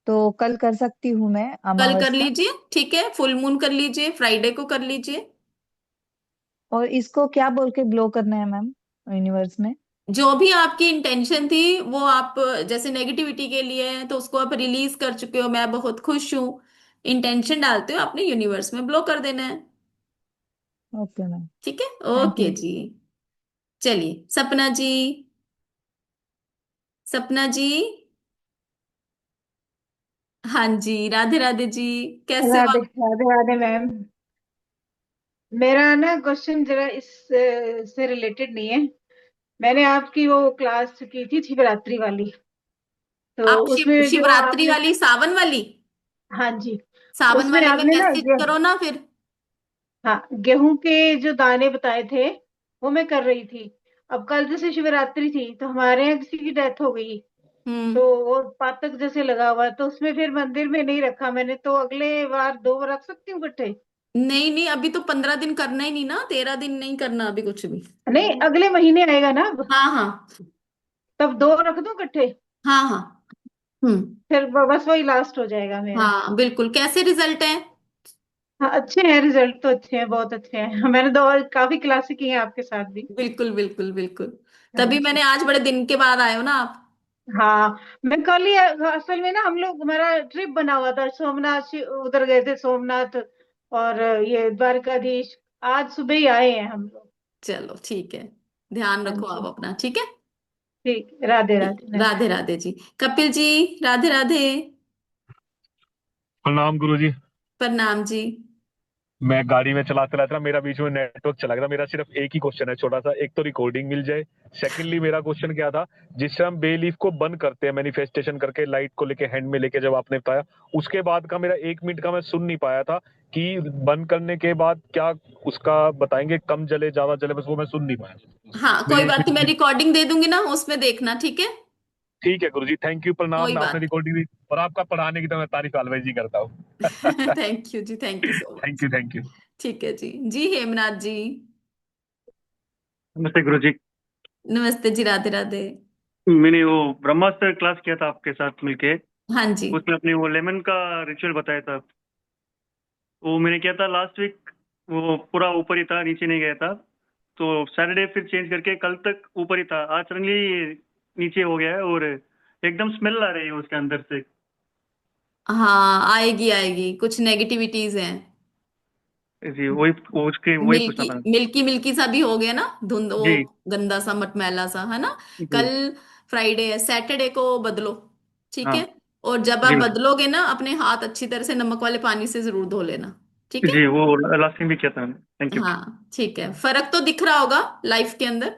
तो कल कर सकती हूँ मैं कल कर अमावस्या। लीजिए, ठीक है, फुल मून कर लीजिए, फ्राइडे को कर लीजिए। और इसको क्या बोल के ब्लो करना है मैम यूनिवर्स में? जो भी आपकी इंटेंशन थी वो आप, जैसे नेगेटिविटी के लिए है तो उसको आप रिलीज कर चुके हो, मैं बहुत खुश हूँ, इंटेंशन डालते हो अपने यूनिवर्स में, ब्लो कर देना है। Okay ma'am. ठीक है। Thank okay you. जी। चलिए सपना जी। सपना जी। हाँ जी, राधे राधे जी। कैसे हो राधे आप? राधे राधे मैम। मेरा ना क्वेश्चन जरा इस से रिलेटेड नहीं है। मैंने आपकी वो क्लास की थी शिवरात्रि वाली, तो आप उसमें जो शिवरात्रि आपने, वाली, सावन वाली? हाँ जी, सावन उसमें वाले में आपने ना मैसेज करो ना फिर। हाँ, गेहूं के जो दाने बताए थे वो मैं कर रही थी। अब कल जैसे शिवरात्रि थी तो हमारे यहाँ किसी की डेथ हो गई, हम्म। तो वो पातक जैसे लगा हुआ है, तो उसमें फिर मंदिर में नहीं रखा मैंने, तो अगले बार 2 रख सकती हूँ इकट्ठे? नहीं नहीं, अभी तो 15 दिन करना ही नहीं ना, 13 दिन नहीं करना अभी कुछ भी। नहीं, अगले महीने आएगा ना अब, हाँ हाँ। तब 2 रख दूं इकट्ठे? हाँ हाँ। हम्म। फिर बस वही लास्ट हो जाएगा मेरा। हाँ बिल्कुल। कैसे रिजल्ट है? हाँ, अच्छे हैं, रिजल्ट तो अच्छे हैं, बहुत अच्छे हैं। मैंने दो काफी क्लासें की हैं आपके साथ भी। बिल्कुल बिल्कुल बिल्कुल। हाँ तभी जी। मैंने आज बड़े दिन के बाद आए हो ना आप। हाँ, मैं कल ही, असल में ना हम लोग, हमारा ट्रिप बना हुआ था सोमनाथ, उधर गए थे सोमनाथ और ये द्वारकाधीश। आज सुबह ही आए हैं हम लोग। चलो ठीक है। ध्यान हाँ रखो आप जी। अपना, ठीक है। ठीक, राधे ठीक। राधे मैम। राधे राधे जी। कपिल जी। राधे राधे। प्रणाम गुरु जी। प्रणाम जी। मैं गाड़ी में चलाते चलाते ना मेरा बीच में नेटवर्क चला गया था। मेरा सिर्फ एक ही क्वेश्चन है छोटा सा, एक तो रिकॉर्डिंग मिल जाए। सेकंडली मेरा क्वेश्चन क्या था, जिस समय हम बे लीफ को बंद करते हैं मैनिफेस्टेशन करके, लाइट को लेके हैंड में लेके, जब आपने बताया उसके बाद का मेरा 1 मिनट का मैं सुन नहीं पाया था कि बंद करने के बाद क्या उसका बताएंगे, कम जले ज्यादा जले, बस वो मैं सुन नहीं पाया। हाँ कोई मेरी बात नहीं, मैं पिछली, रिकॉर्डिंग दे दूंगी ना, उसमें देखना, ठीक है। ठीक है गुरु जी, थैंक यू, कोई प्रणाम। आपने बात। रिकॉर्डिंग दी और आपका पढ़ाने की तो मैं तारीफ अलवेज ही करता हूँ। थैंक यू जी, thank you so thank much. You, thank you. ठीक है जी। जी हेमनाथ जी। नमस्ते गुरु जी। नमस्ते जी। राधे राधे। मैंने वो ब्रह्मास्त्र क्लास किया था आपके साथ मिलके, हाँ जी। उसमें अपने वो लेमन का रिचुअल बताया था। वो मैंने किया था लास्ट वीक, वो पूरा ऊपर ही था, नीचे नहीं गया था। तो सैटरडे फिर चेंज करके कल तक ऊपर ही था, आज सडनली नीचे हो गया है और एकदम स्मेल आ रही है उसके अंदर से। हाँ आएगी आएगी, कुछ नेगेटिविटीज हैं। जी वही, वो उसके वही पूछना मिल्की था। मिल्की मिल्की सा भी हो गया ना, धुंध वो, जी गंदा सा मटमैला सा, है ना। जी। कल फ्राइडे है, सैटरडे को बदलो, ठीक हाँ है। और जब आप जी बदलोगे ना, अपने हाथ अच्छी तरह से नमक वाले पानी से जरूर धो लेना, ठीक है। जी, वो लास्ट भी किया था मैंने। Thank you. हाँ ठीक है, फर्क तो दिख रहा होगा लाइफ के अंदर।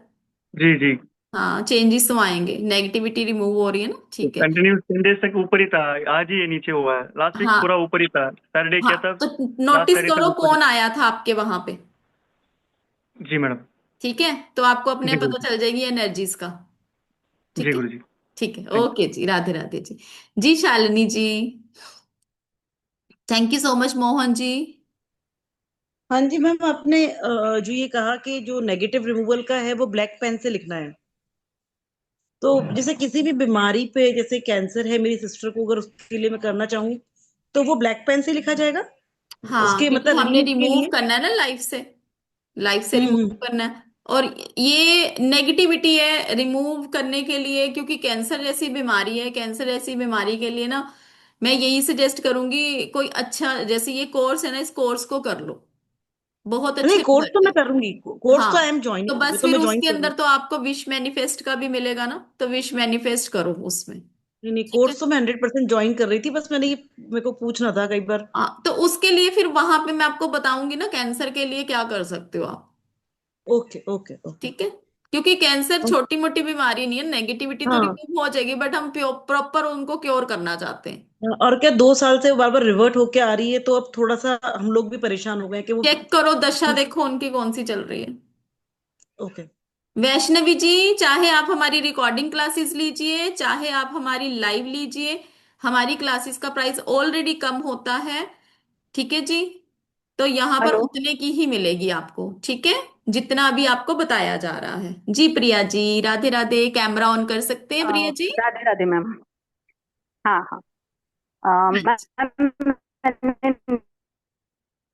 जी जी। हाँ चेंजेस तो आएंगे, नेगेटिविटी रिमूव हो रही है ना, ठीक है। कंटिन्यू 10 डेज तक ऊपर ही था, आज ही ये नीचे हुआ है। लास्ट वीक पूरा हाँ ऊपर ही था, सैटरडे हाँ, किया था, तो लास्ट नोटिस सैटरडे तक करो ऊपर ही। कौन आया था आपके वहां पे। जी मैडम। ठीक है, तो आपको अपने जी गुरु पता जी। चल जाएगी एनर्जीज का। जी ठीक है। गुरु जी। ठीक है, थैंक ओके जी। राधे राधे जी। जी Shalini ji. Thank you so much Mohan ji. हाँ जी मैम, आपने जो ये कहा कि जो नेगेटिव रिमूवल का है वो ब्लैक पेन से लिखना है, तो जैसे किसी भी बीमारी पे, जैसे कैंसर है मेरी सिस्टर को, अगर उसके लिए मैं करना चाहूँ तो वो ब्लैक पेन से लिखा जाएगा हाँ उसके क्योंकि मतलब हमने रिलीफ के रिमूव लिए? करना है ना लाइफ से, लाइफ से हम्म रिमूव हम्म। करना है। और ये नेगेटिविटी है, रिमूव करने के लिए, क्योंकि कैंसर जैसी बीमारी है, कैंसर जैसी बीमारी के लिए ना, मैं यही सजेस्ट करूंगी, कोई अच्छा, जैसे ये कोर्स है ना, इस कोर्स को कर लो, बहुत नहीं, अच्छे कोर्स तो रिजल्ट मैं है। करूंगी, कोर्स तो आई हाँ एम तो ज्वाइनिंग, ये बस तो फिर मैं ज्वाइन उसके कर रही अंदर हूँ। तो आपको विश मैनिफेस्ट का भी मिलेगा ना, तो विश मैनिफेस्ट करो उसमें। नहीं नहीं, ठीक है। कोर्स तो मैं 100% ज्वाइन कर रही थी, बस मैंने ये, मेरे को पूछना था कई बार। हाँ तो उसके लिए फिर वहां पे मैं आपको बताऊंगी ना, कैंसर के लिए क्या कर सकते हो आप। Okay okay okay. ठीक है। क्योंकि कैंसर छोटी मोटी बीमारी नहीं है, नेगेटिविटी तो हाँ रिमूव हो जाएगी, बट हम प्रॉपर उनको क्योर करना चाहते हैं। हाँ, और क्या 2 साल से बार बार रिवर्ट होके आ रही है, तो अब थोड़ा सा हम लोग भी परेशान हो गए कि वो। चेक करो दशा, देखो उनकी कौन सी चल रही है। ओके। वैष्णवी जी, चाहे आप हमारी रिकॉर्डिंग क्लासेस लीजिए, चाहे आप हमारी लाइव लीजिए, हमारी क्लासेस का प्राइस ऑलरेडी कम होता है, ठीक है जी। तो यहाँ पर हेलो। उतने की ही मिलेगी आपको, ठीक है, जितना अभी आपको बताया जा रहा है। जी प्रिया जी, राधे राधे। कैमरा ऑन कर सकते हैं प्रिया जी? राधे राधे मैम। हाँ हाँ। अच्छा। मैम, मैंने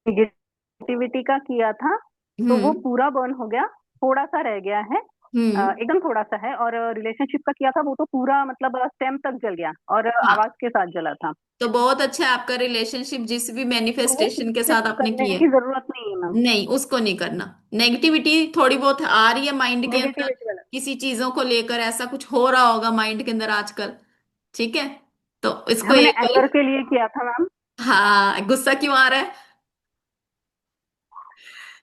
नेगेटिविटी का किया था तो वो हम्म पूरा बर्न हो गया, थोड़ा सा रह गया है। हम्म। एकदम थोड़ा सा है। और रिलेशनशिप का किया था वो तो पूरा मतलब स्टेम तक जल गया और हाँ आवाज के साथ जला था। तो बहुत अच्छा है आपका रिलेशनशिप, जिस भी तो वो मैनिफेस्टेशन के फिर साथ आपने करने किया की है। जरूरत नहीं है मैम। नहीं, उसको नहीं करना। नेगेटिविटी थोड़ी बहुत आ रही है माइंड के अंदर, नेगेटिविटी वाला किसी चीजों को लेकर ऐसा कुछ हो रहा होगा माइंड के अंदर आजकल। ठीक है, तो इसको हमने एक बार। एंगर के लिए किया था मैम। हाँ, गुस्सा क्यों आ रहा है?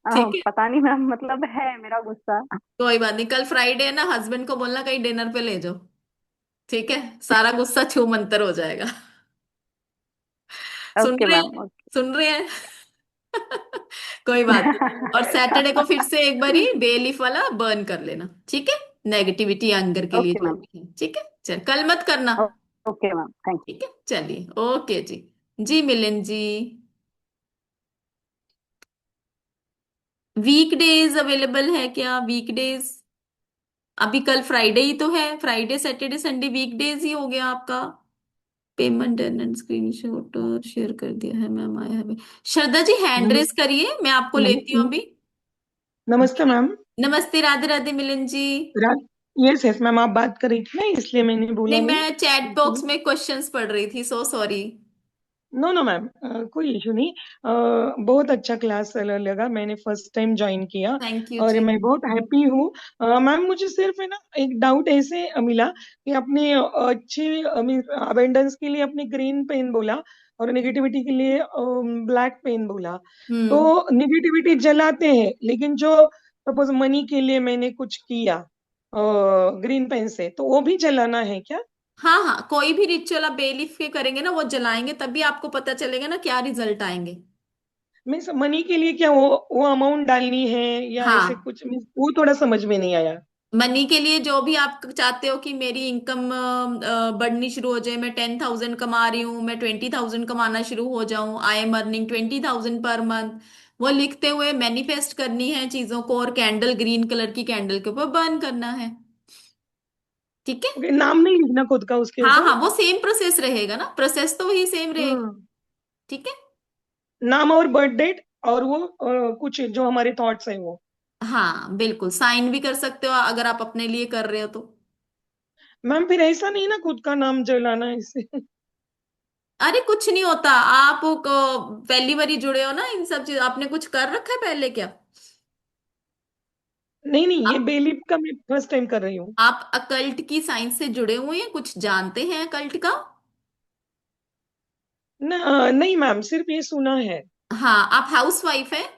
ठीक है, पता नहीं मैम, मतलब है मेरा गुस्सा। कोई बात नहीं, कल फ्राइडे है ना, हस्बैंड को बोलना कहीं डिनर पे ले जाओ। ठीक है, सारा गुस्सा छू मंतर हो जाएगा। सुन ओके रहे मैम, हैं? ओके। सुन रहे हैं? कोई बात नहीं। और सैटरडे को फिर से एक बारी बे लीफ वाला बर्न कर लेना, ठीक है? नेगेटिविटी एंगर के लिए ओके जो मैम, भी है, ठीक है? चल, कल मत करना। ओके मैम, थैंक ठीक है, चलिए, ओके जी। जी मिलिंद जी, वीकडेज अवेलेबल है क्या? वीकडेज अभी कल फ्राइडे ही तो है, फ्राइडे सैटरडे संडे वीकडेज ही हो गया आपका। पेमेंट एंड स्क्रीनशॉट शेयर कर दिया है मैम, आया है। श्रद्धा जी हैंड रेस करिए, मैं आपको लेती हूँ अभी। नमस्ते मैम। नमस्ते, राधे राधे मिलिंद जी। यस यस मैम, आप बात कर रही थी ना, इसलिए मैंने बोला नहीं, नहीं। मैं चैट बॉक्स में क्वेश्चंस पढ़ रही थी, so sorry. No no ma'am, कोई इशू नहीं। बहुत अच्छा क्लास लगा, मैंने फर्स्ट टाइम ज्वाइन किया थैंक यू और जी। मैं बहुत हैप्पी हूँ। मैम मुझे सिर्फ है ना एक डाउट ऐसे मिला कि आपने अच्छी अबेंडेंस के लिए आपने ग्रीन पेन बोला और नेगेटिविटी के लिए ब्लैक पेन बोला। तो हम्म। नेगेटिविटी जलाते हैं, लेकिन जो सपोज मनी के लिए मैंने कुछ किया ग्रीन पेन से, तो वो भी जलाना है क्या? हाँ हाँ, कोई भी रिचुअल आप बेलीफ के करेंगे ना, वो जलाएंगे, तभी आपको पता चलेगा ना क्या रिजल्ट आएंगे। मीन्स मनी के लिए क्या वो अमाउंट डालनी है या ऐसे हाँ, कुछ, मीन्स वो थोड़ा समझ में नहीं आया। मनी के लिए जो भी आप चाहते हो कि मेरी इनकम बढ़नी शुरू हो जाए, मैं 10,000 कमा रही हूँ, मैं 20,000 कमाना शुरू हो जाऊं, I am earning 20,000 per month, वो लिखते हुए मैनिफेस्ट करनी है चीजों को, और कैंडल ग्रीन कलर की कैंडल के ऊपर बर्न करना है। ठीक है। ओके, नाम नहीं लिखना खुद का उसके हाँ ऊपर? हाँ, वो सेम प्रोसेस रहेगा ना, प्रोसेस तो वही सेम रहेगा। हम्म। ठीक है। नाम और बर्थ डेट और वो कुछ जो हमारे थॉट्स हैं वो। हाँ बिल्कुल, साइन भी कर सकते हो अगर आप अपने लिए कर रहे हो तो। मैम फिर ऐसा नहीं ना खुद का नाम जलाना इससे? अरे कुछ नहीं होता, आप पहली बारी जुड़े हो ना, इन सब चीज आपने कुछ कर रखा है पहले क्या? नहीं नहीं, ये आप बेलीफ का मैं फर्स्ट टाइम कर रही हूँ। आप अकल्ट की साइंस से जुड़े हुए हैं, कुछ जानते हैं अकल्ट का? नहीं मैम, सिर्फ ये सुना है। हाँ, आप हाउस वाइफ हैं?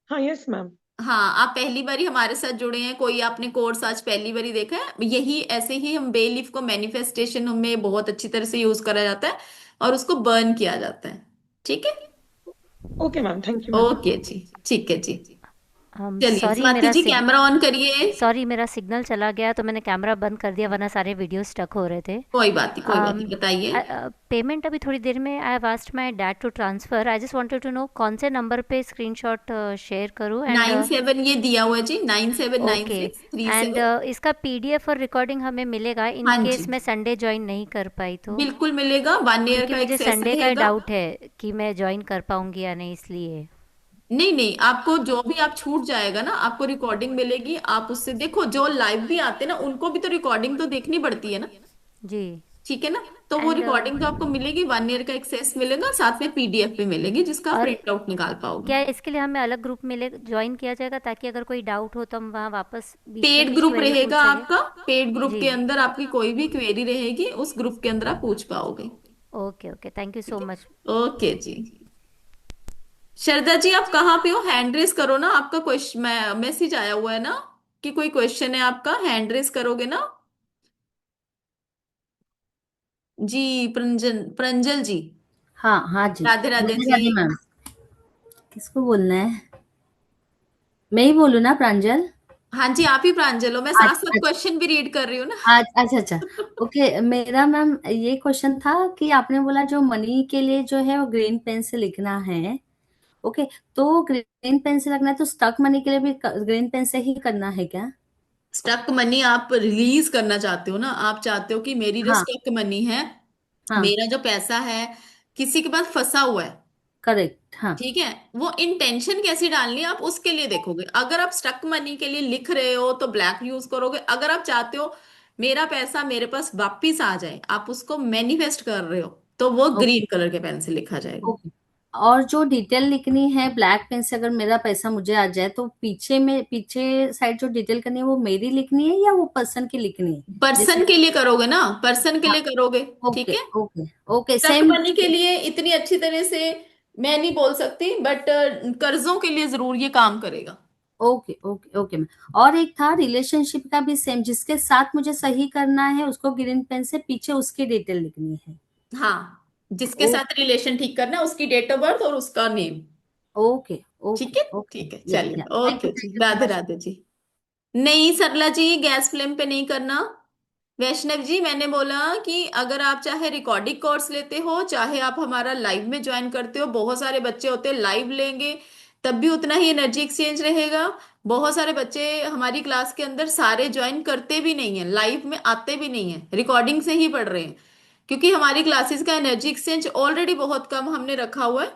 हाँ यस मैम। हाँ, आप पहली बारी हमारे साथ जुड़े हैं, कोई आपने कोर्स आज पहली बारी देखा है? यही ऐसे ही हम बे लीफ को मैनिफेस्टेशन में बहुत अच्छी तरह से यूज करा जाता है, और उसको बर्न किया जाता है। ठीक है। Okay ma'am, thank you ma'am. Okay जी, ठीक है जी। चलिए सॉरी स्वाति मेरा जी, कैमरा ऑन करिए। सॉरी मेरा सिग्नल चला गया तो मैंने कैमरा बंद कर दिया, वरना सारे वीडियो स्टक हो रहे थे। कोई बात नहीं, कोई बात नहीं, बताइए। पेमेंट अभी थोड़ी देर में, I have asked my dad to transfer, I just wanted to know कौन से नंबर पे स्क्रीनशॉट शेयर करूं। एंड 97 ये दिया हुआ है जी, ओके, एंड 979637। इसका पीडीएफ और रिकॉर्डिंग हमें मिलेगा इन हाँ जी, केस मैं संडे ज्वाइन नहीं कर पाई तो? बिल्कुल मिलेगा, 1 ईयर क्योंकि का मुझे एक्सेस संडे का रहेगा। डाउट है कि मैं ज्वाइन कर पाऊंगी या नहीं, इसलिए। नहीं नहीं, आपको जो भी आप छूट जाएगा ना, आपको रिकॉर्डिंग मिलेगी, आप उससे देखो। जो लाइव भी आते हैं ना, उनको भी तो रिकॉर्डिंग तो देखनी पड़ती है ना। जी। ठीक है ना, तो वो एंड रिकॉर्डिंग तो आपको मिलेगी, 1 ईयर का एक्सेस मिलेगा, साथ में पीडीएफ भी मिलेगी जिसका आप और प्रिंट आउट निकाल पाओगे। क्या इसके लिए हमें अलग ग्रुप मिले ज्वाइन किया जाएगा, ताकि अगर कोई डाउट हो तो हम वहाँ वापस बीच में पेड कुछ ग्रुप क्वेरी पूछ रहेगा सके? आपका, पेड ग्रुप जी। के अंदर आपकी कोई भी क्वेरी रहेगी, उस ग्रुप के अंदर आप पूछ पाओगे। Okay okay, thank you so much. Okay जी। शरदा जी, आप कहाँ पे हो? हैंड रेस करो ना, आपका क्वेश्चन मैसेज आया हुआ है ना कि कोई क्वेश्चन है आपका, हैंड रेस करोगे ना? जी, प्रंजल प्रंजल जी। हाँ हाँ जी। राधे राधे राधे जी। राधे मैम। किसको बोलना है? मैं ही बोलूँ ना, प्रांजल? हाँ जी, आप ही प्रांजल हो, मैं साथ साथ अच्छा क्वेश्चन भी रीड कर रही हूँ ना। अच्छा अच्छा। ओके, मेरा मैम ये क्वेश्चन था कि आपने बोला जो मनी के लिए जो है वो ग्रीन पेन से लिखना है। ओके, तो ग्रीन पेन से लगना है, तो स्टक मनी के लिए भी ग्रीन पेन से ही करना है क्या? स्टक मनी आप रिलीज करना चाहते हो ना, आप चाहते हो कि मेरी जो हाँ स्टक मनी है, हाँ, मेरा जो पैसा है, किसी के पास फंसा हुआ है। करेक्ट, हाँ। ठीक है, वो इंटेंशन कैसी डालनी है आप उसके लिए देखोगे। अगर आप स्टक मनी के लिए लिख रहे हो तो ब्लैक यूज करोगे। अगर आप चाहते हो मेरा पैसा मेरे पास वापिस आ जाए, आप उसको मैनिफेस्ट कर रहे हो, तो वो ओके ग्रीन कलर के पेन से लिखा जाएगा। ओके और जो डिटेल लिखनी है ब्लैक पेन से, अगर मेरा पैसा मुझे आ जाए तो पीछे साइड जो डिटेल करनी है वो मेरी लिखनी है या वो पर्सन की लिखनी है? जैसे पर्सन के लिए करोगे ना, पर्सन के हाँ, लिए करोगे। ठीक ओके है। Okay okay, truck same. Money के लिए इतनी अच्छी तरह से मैं नहीं बोल सकती, बट कर्जों के लिए जरूर ये काम करेगा। Okay okay okay ma'am. और एक था रिलेशनशिप का भी सेम, जिसके साथ मुझे सही करना है उसको ग्रीन पेन से पीछे उसकी डिटेल लिखनी है। हाँ, जिसके ओ, साथ रिलेशन ठीक करना है उसकी डेट ऑफ बर्थ और उसका नेम। ओके ठीक ओके है। ओके, ठीक है, या चलिए, थैंक ओके जी, you so Radhe much. Radhe ji. नहीं सरला जी, गैस फ्लेम पे नहीं करना। वैष्णव जी, मैंने बोला कि अगर आप चाहे रिकॉर्डिंग कोर्स लेते हो, चाहे आप हमारा लाइव में ज्वाइन करते हो, बहुत सारे बच्चे होते हैं लाइव लेंगे तब भी उतना ही एनर्जी एक्सचेंज रहेगा। बहुत सारे बच्चे हमारी क्लास के अंदर सारे ज्वाइन करते भी नहीं है, लाइव में आते भी नहीं है, रिकॉर्डिंग से ही पढ़ रहे हैं, क्योंकि हमारी क्लासेस का एनर्जी एक्सचेंज ऑलरेडी बहुत कम हमने रखा हुआ है।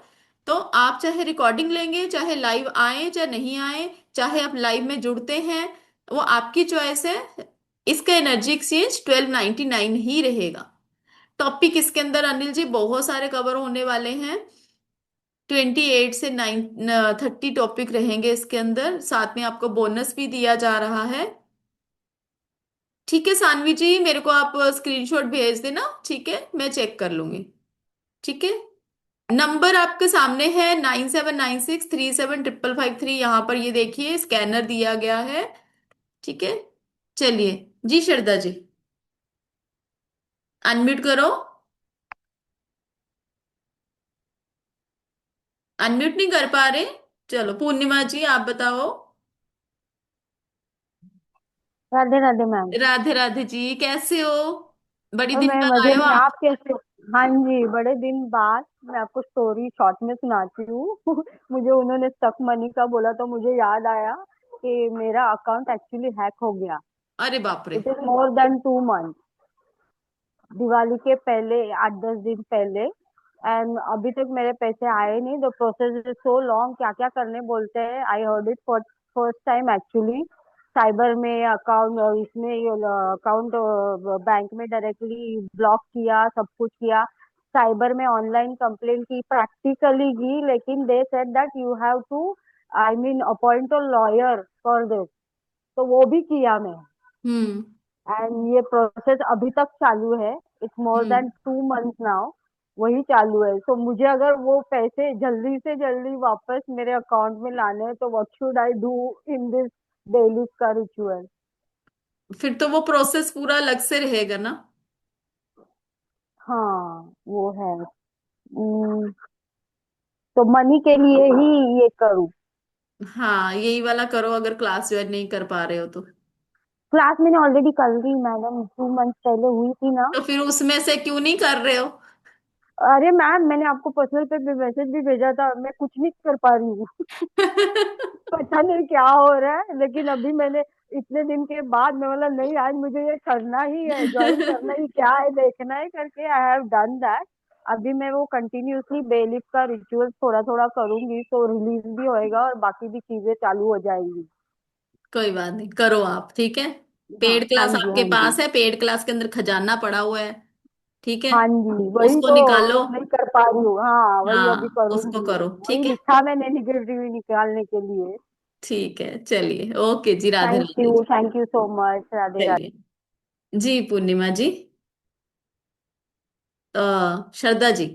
तो आप चाहे रिकॉर्डिंग लेंगे, चाहे लाइव आए चाहे नहीं आए, चाहे आप लाइव में जुड़ते हैं, वो आपकी चॉइस है। इसका एनर्जी एक्सचेंज 1299 ही रहेगा। टॉपिक इसके अंदर अनिल जी बहुत सारे कवर होने वाले हैं। 28 से 30 टॉपिक रहेंगे इसके अंदर, साथ में आपको बोनस भी दिया जा रहा है। ठीक है सानवी जी, मेरे को आप स्क्रीनशॉट भेज देना, ठीक है, मैं चेक कर लूंगी। ठीक है। नंबर आपके सामने है 9796375553, यहाँ पर ये देखिए स्कैनर दिया गया है। ठीक है। चलिए जी, श्रद्धा जी अनम्यूट करो। अनम्यूट नहीं कर पा रहे। चलो पूर्णिमा जी आप बताओ। राधे राधे मैम। राधे राधे जी, कैसे हो? बड़ी और दिन मैं बाद मजे आए हो में, आप। आप कैसे हो? हाँ जी, बड़े दिन बाद मैं आपको स्टोरी शॉर्ट में सुनाती हूँ। मुझे उन्होंने स्टक मनी का बोला तो मुझे याद आया कि मेरा अकाउंट एक्चुअली हैक हो गया। अरे बाप रे। It is more than 2 month, Diwali के पहले 8-10 दिन पहले। एंड अभी तक मेरे पैसे आए नहीं। The process is so long, क्या क्या करने बोलते हैं। I heard it for first time actually. Cyber में अकाउंट, इसमें अकाउंट बैंक में डायरेक्टली ब्लॉक किया, सब कुछ किया। साइबर में ऑनलाइन कंप्लेंट की, प्रैक्टिकली की, लेकिन they said that you have to, I mean appoint a lawyer for this. तो वो भी किया मैं। हम्म। एंड ये प्रोसेस अभी तक चालू है। It's more hmm. Then 2 month now. वही चालू है। सो मुझे अगर वो पैसे जल्दी से जल्दी वापस मेरे अकाउंट में लाने हैं तो what should I do in this daily का रिचुअल? फिर तो वो प्रोसेस पूरा अलग से रहेगा ना। हाँ वो है। तो मनी के लिए ही ये करूँ? हाँ, यही वाला करो अगर क्लास ज्वाइन नहीं कर पा रहे हो तो। क्लास मैंने ऑलरेडी कर ली मैडम, 2 मंथ पहले हुई थी ना। तो फिर उसमें से क्यों नहीं कर रहे हो? अरे मैम, मैंने आपको पर्सनल पे मैसेज भी भेजा था, मैं कुछ नहीं कर पा रही हूँ। पता नहीं क्या हो रहा है, लेकिन अभी मैंने इतने दिन के बाद मैं बोला नहीं, आज मुझे ये करना ही है, ज्वाइन करना ही क्या है, देखना है करके आई हैव डन दैट। अभी मैं वो कंटिन्यूअसली बेलिफ का रिचुअल थोड़ा थोड़ा करूंगी तो रिलीज भी होएगा और बाकी भी चीजें चालू हो जाएंगी। कोई बात नहीं, करो आप। ठीक है। हाँ पेड हाँ क्लास जी, आपके हाँ जी। पास है, पेड क्लास के अंदर खजाना पड़ा हुआ है। ठीक है। हाँ जी, वही उसको तो निकालो। नहीं कर पा रही हूँ। हाँ वही अभी हाँ, उसको करूंगी। करो। वही ठीक है। लिखा मैंने निगेटिव निकालने के लिए। ठीक है, चलिए, ओके जी, राधे थैंक राधे यू, जी। Thank you so much. Radhe Radhe. चलिए जी, पूर्णिमा जी। श्रद्धा जी।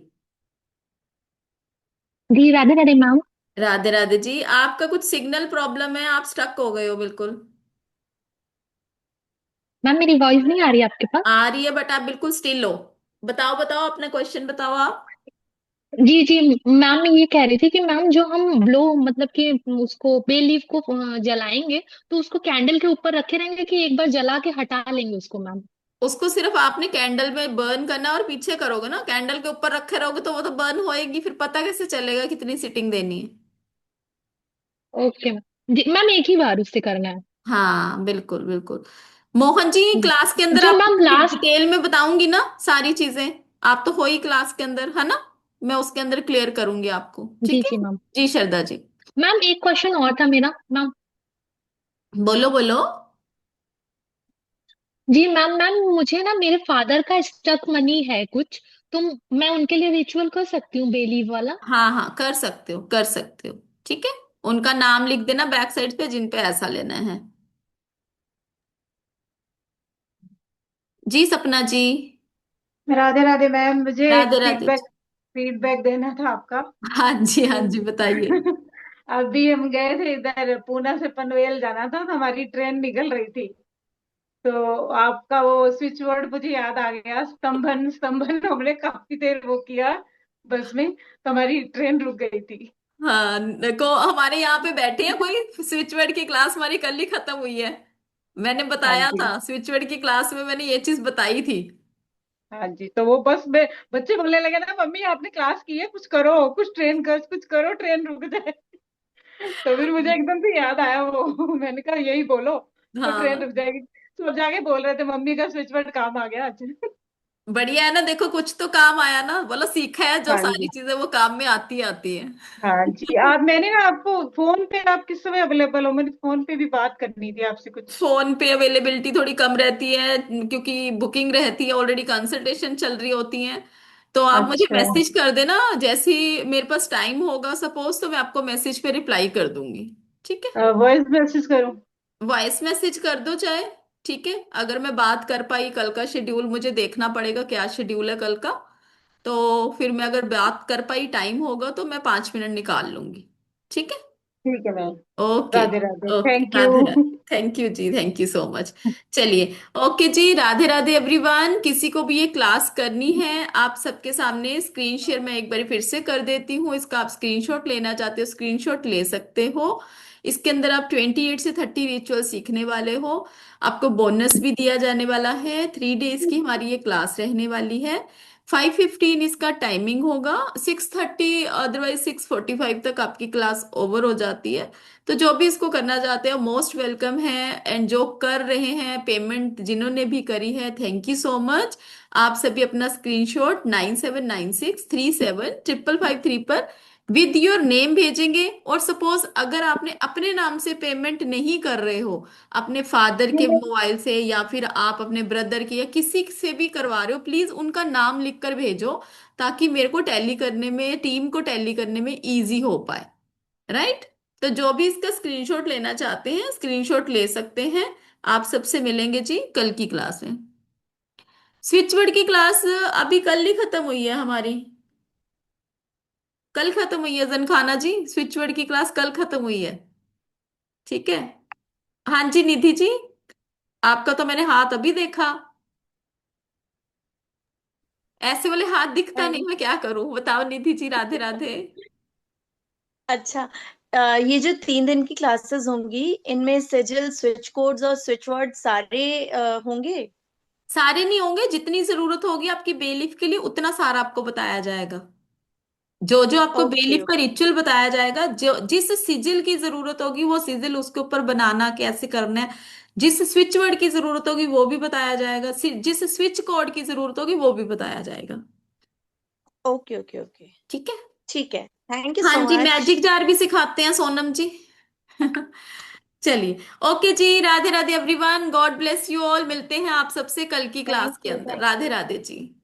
जी राधे राधे मैम। राधे राधे जी, आपका कुछ सिग्नल प्रॉब्लम है, आप स्टक हो गए हो बिल्कुल। मैम मेरी वॉइस नहीं आ रही आपके पास? आ रही है बट आप बिल्कुल स्टिल हो। बताओ बताओ, अपना क्वेश्चन बताओ आप। जी जी मैम, मैं ये कह रही थी कि मैम जो हम ब्लो मतलब कि उसको बे लीफ को जलाएंगे, तो उसको कैंडल के ऊपर रखे रहेंगे कि एक बार जला के हटा लेंगे उसको मैम? उसको सिर्फ आपने कैंडल में बर्न करना और पीछे करोगे ना, कैंडल के ऊपर रखे रहोगे तो वो तो बर्न होएगी, फिर पता कैसे चलेगा कितनी सीटिंग देनी है। Okay ma'am. जी मैम, एक ही बार उससे करना है? हाँ बिल्कुल बिल्कुल। मोहन जी, क्लास के अंदर जो आपको मैम लास्ट। डिटेल में बताऊंगी ना सारी चीजें। आप तो हो ही क्लास के अंदर, है ना? मैं उसके अंदर क्लियर करूंगी आपको। जी ठीक है। जी मैम। जी श्रद्धा जी। मैम एक क्वेश्चन और था मेरा मैम। बोलो बोलो। जी मैम, मैम मुझे ना मेरे फादर का स्टक मनी है कुछ, तो मैं उनके लिए रिचुअल कर सकती हूँ बेलीव वाला? हाँ हाँ, कर सकते हो, कर सकते हो। ठीक है, उनका नाम लिख देना बैक साइड पे जिन पे ऐसा लेना है। जी सपना जी। राधे राधे मैम, मुझे एक राधे राधे फीडबैक जी। फीडबैक देना था आपका। हाँ जी, हाँ जी, बताइए। अभी हम गए थे इधर, पूना से पनवेल जाना था, तो हमारी ट्रेन निकल रही थी। तो आपका वो स्विच वर्ड मुझे याद आ गया, स्तंभन स्तंभन। हमने काफी देर वो किया बस में, तो हमारी ट्रेन रुक गई थी। हाँ, देखो हमारे यहाँ पे बैठे हैं कोई, स्विच वर्ड की क्लास हमारी कल ही खत्म हुई है। मैंने हाँ बताया जी। था स्विच वर्ड की क्लास में, मैंने ये चीज बताई थी। हाँ जी, तो वो बस में बच्चे बोलने लगे ना, मम्मी आपने क्लास की है, कुछ करो, कुछ करो, ट्रेन रुक जाए। तो फिर मुझे एकदम से याद आया वो। मैंने कहा यही बोलो, तो ट्रेन रुक हाँ, जाएगी। सब जाके बोल रहे थे मम्मी का स्विच वर्ड काम आ गया आज। बढ़िया है ना, देखो कुछ तो काम आया ना, बोलो सीखा है, जो हाँ सारी जी। चीजें वो काम में आती आती है। हाँ जी, आप मैंने ना आपको फोन पे, आप किस समय अवेलेबल हो? मैंने फोन पे भी बात करनी थी आपसे कुछ। फोन पे अवेलेबिलिटी थोड़ी कम रहती है, क्योंकि बुकिंग रहती है ऑलरेडी, कंसल्टेशन चल रही होती है। तो आप मुझे अच्छा। मैसेज कर देना, जैसे ही मेरे पास टाइम होगा सपोज, तो मैं आपको मैसेज पे रिप्लाई कर दूंगी। ठीक है, वॉइस मैसेज करूँ? वॉइस मैसेज कर दो चाहे। ठीक है, अगर मैं बात कर पाई, कल का शेड्यूल मुझे देखना पड़ेगा क्या शेड्यूल है कल का, तो फिर मैं अगर बात कर पाई, टाइम होगा तो मैं 5 मिनट निकाल लूंगी। ठीक है। ठीक है ma'am. Okay. Radhe Radhe, okay, thank Radhe you. Radhe, thank you जी, थैंक यू सो मच। चलिए, ओके जी, राधे राधे एवरीवन। किसी को भी ये क्लास करनी है, आप सबके सामने स्क्रीन शेयर मैं एक बार फिर से कर देती हूँ, इसका आप स्क्रीनशॉट लेना चाहते हो स्क्रीनशॉट ले सकते हो। इसके अंदर आप 28 से 30 रिचुअल सीखने वाले हो। आपको बोनस भी दिया जाने वाला है। 3 डेज की हमारी ये क्लास रहने वाली है। 5:15 इसका टाइमिंग होगा, 6:30 अदरवाइज 6:45 तक आपकी क्लास ओवर हो जाती है। तो जो भी इसको करना चाहते हैं मोस्ट वेलकम है, एंड जो कर रहे हैं पेमेंट जिन्होंने भी करी है, थैंक यू सो मच। आप सभी अपना स्क्रीनशॉट 9796375553 पर विद योर नेम भेजेंगे। और सपोज अगर आपने अपने नाम से पेमेंट नहीं कर रहे हो, अपने फादर के मोबाइल से या फिर आप अपने ब्रदर की या किसी से भी करवा रहे हो, प्लीज उनका नाम लिख कर भेजो, ताकि मेरे को टैली करने में, टीम को टैली करने में इजी हो पाए। राइट। तो जो भी इसका स्क्रीनशॉट लेना चाहते हैं स्क्रीनशॉट ले सकते हैं। आप सबसे मिलेंगे जी कल की क्लास में। स्विचवर्ड की क्लास अभी कल ही खत्म हुई है हमारी, कल खत्म हुई है जनखाना जी, स्विचवर्ड की क्लास कल खत्म हुई है। ठीक है। हाँ जी निधि जी, आपका तो मैंने हाथ अभी देखा, ऐसे वाले हाथ दिखता नहीं, मैं क्या करूं बताओ निधि जी, राधे राधे। अच्छा, ये जो 3 दिन की क्लासेस होंगी, इनमें सिजिल, स्विच कोड्स और स्विच वर्ड सारे होंगे? सारे नहीं होंगे, जितनी जरूरत होगी आपकी बेलीफ के लिए उतना सारा आपको बताया जाएगा। जो जो आपको ओके बेलीफ का रिचुअल बताया जाएगा, जो जिस सिजिल की जरूरत होगी वो सिजिल उसके ऊपर बनाना कैसे करना है, जिस स्विच वर्ड की जरूरत होगी वो भी बताया जाएगा, जिस स्विच कोड की जरूरत होगी वो भी बताया जाएगा। Okay okay okay. ठीक है। ठीक है, थैंक यू हाँ सो जी, मच। मैजिक जार भी सिखाते हैं सोनम जी। चलिए, ओके जी, Radhe Radhe everyone, God bless you all. मिलते हैं आप सबसे कल की क्लास थैंक के यू अंदर। Thank Radhe you. Radhe ji.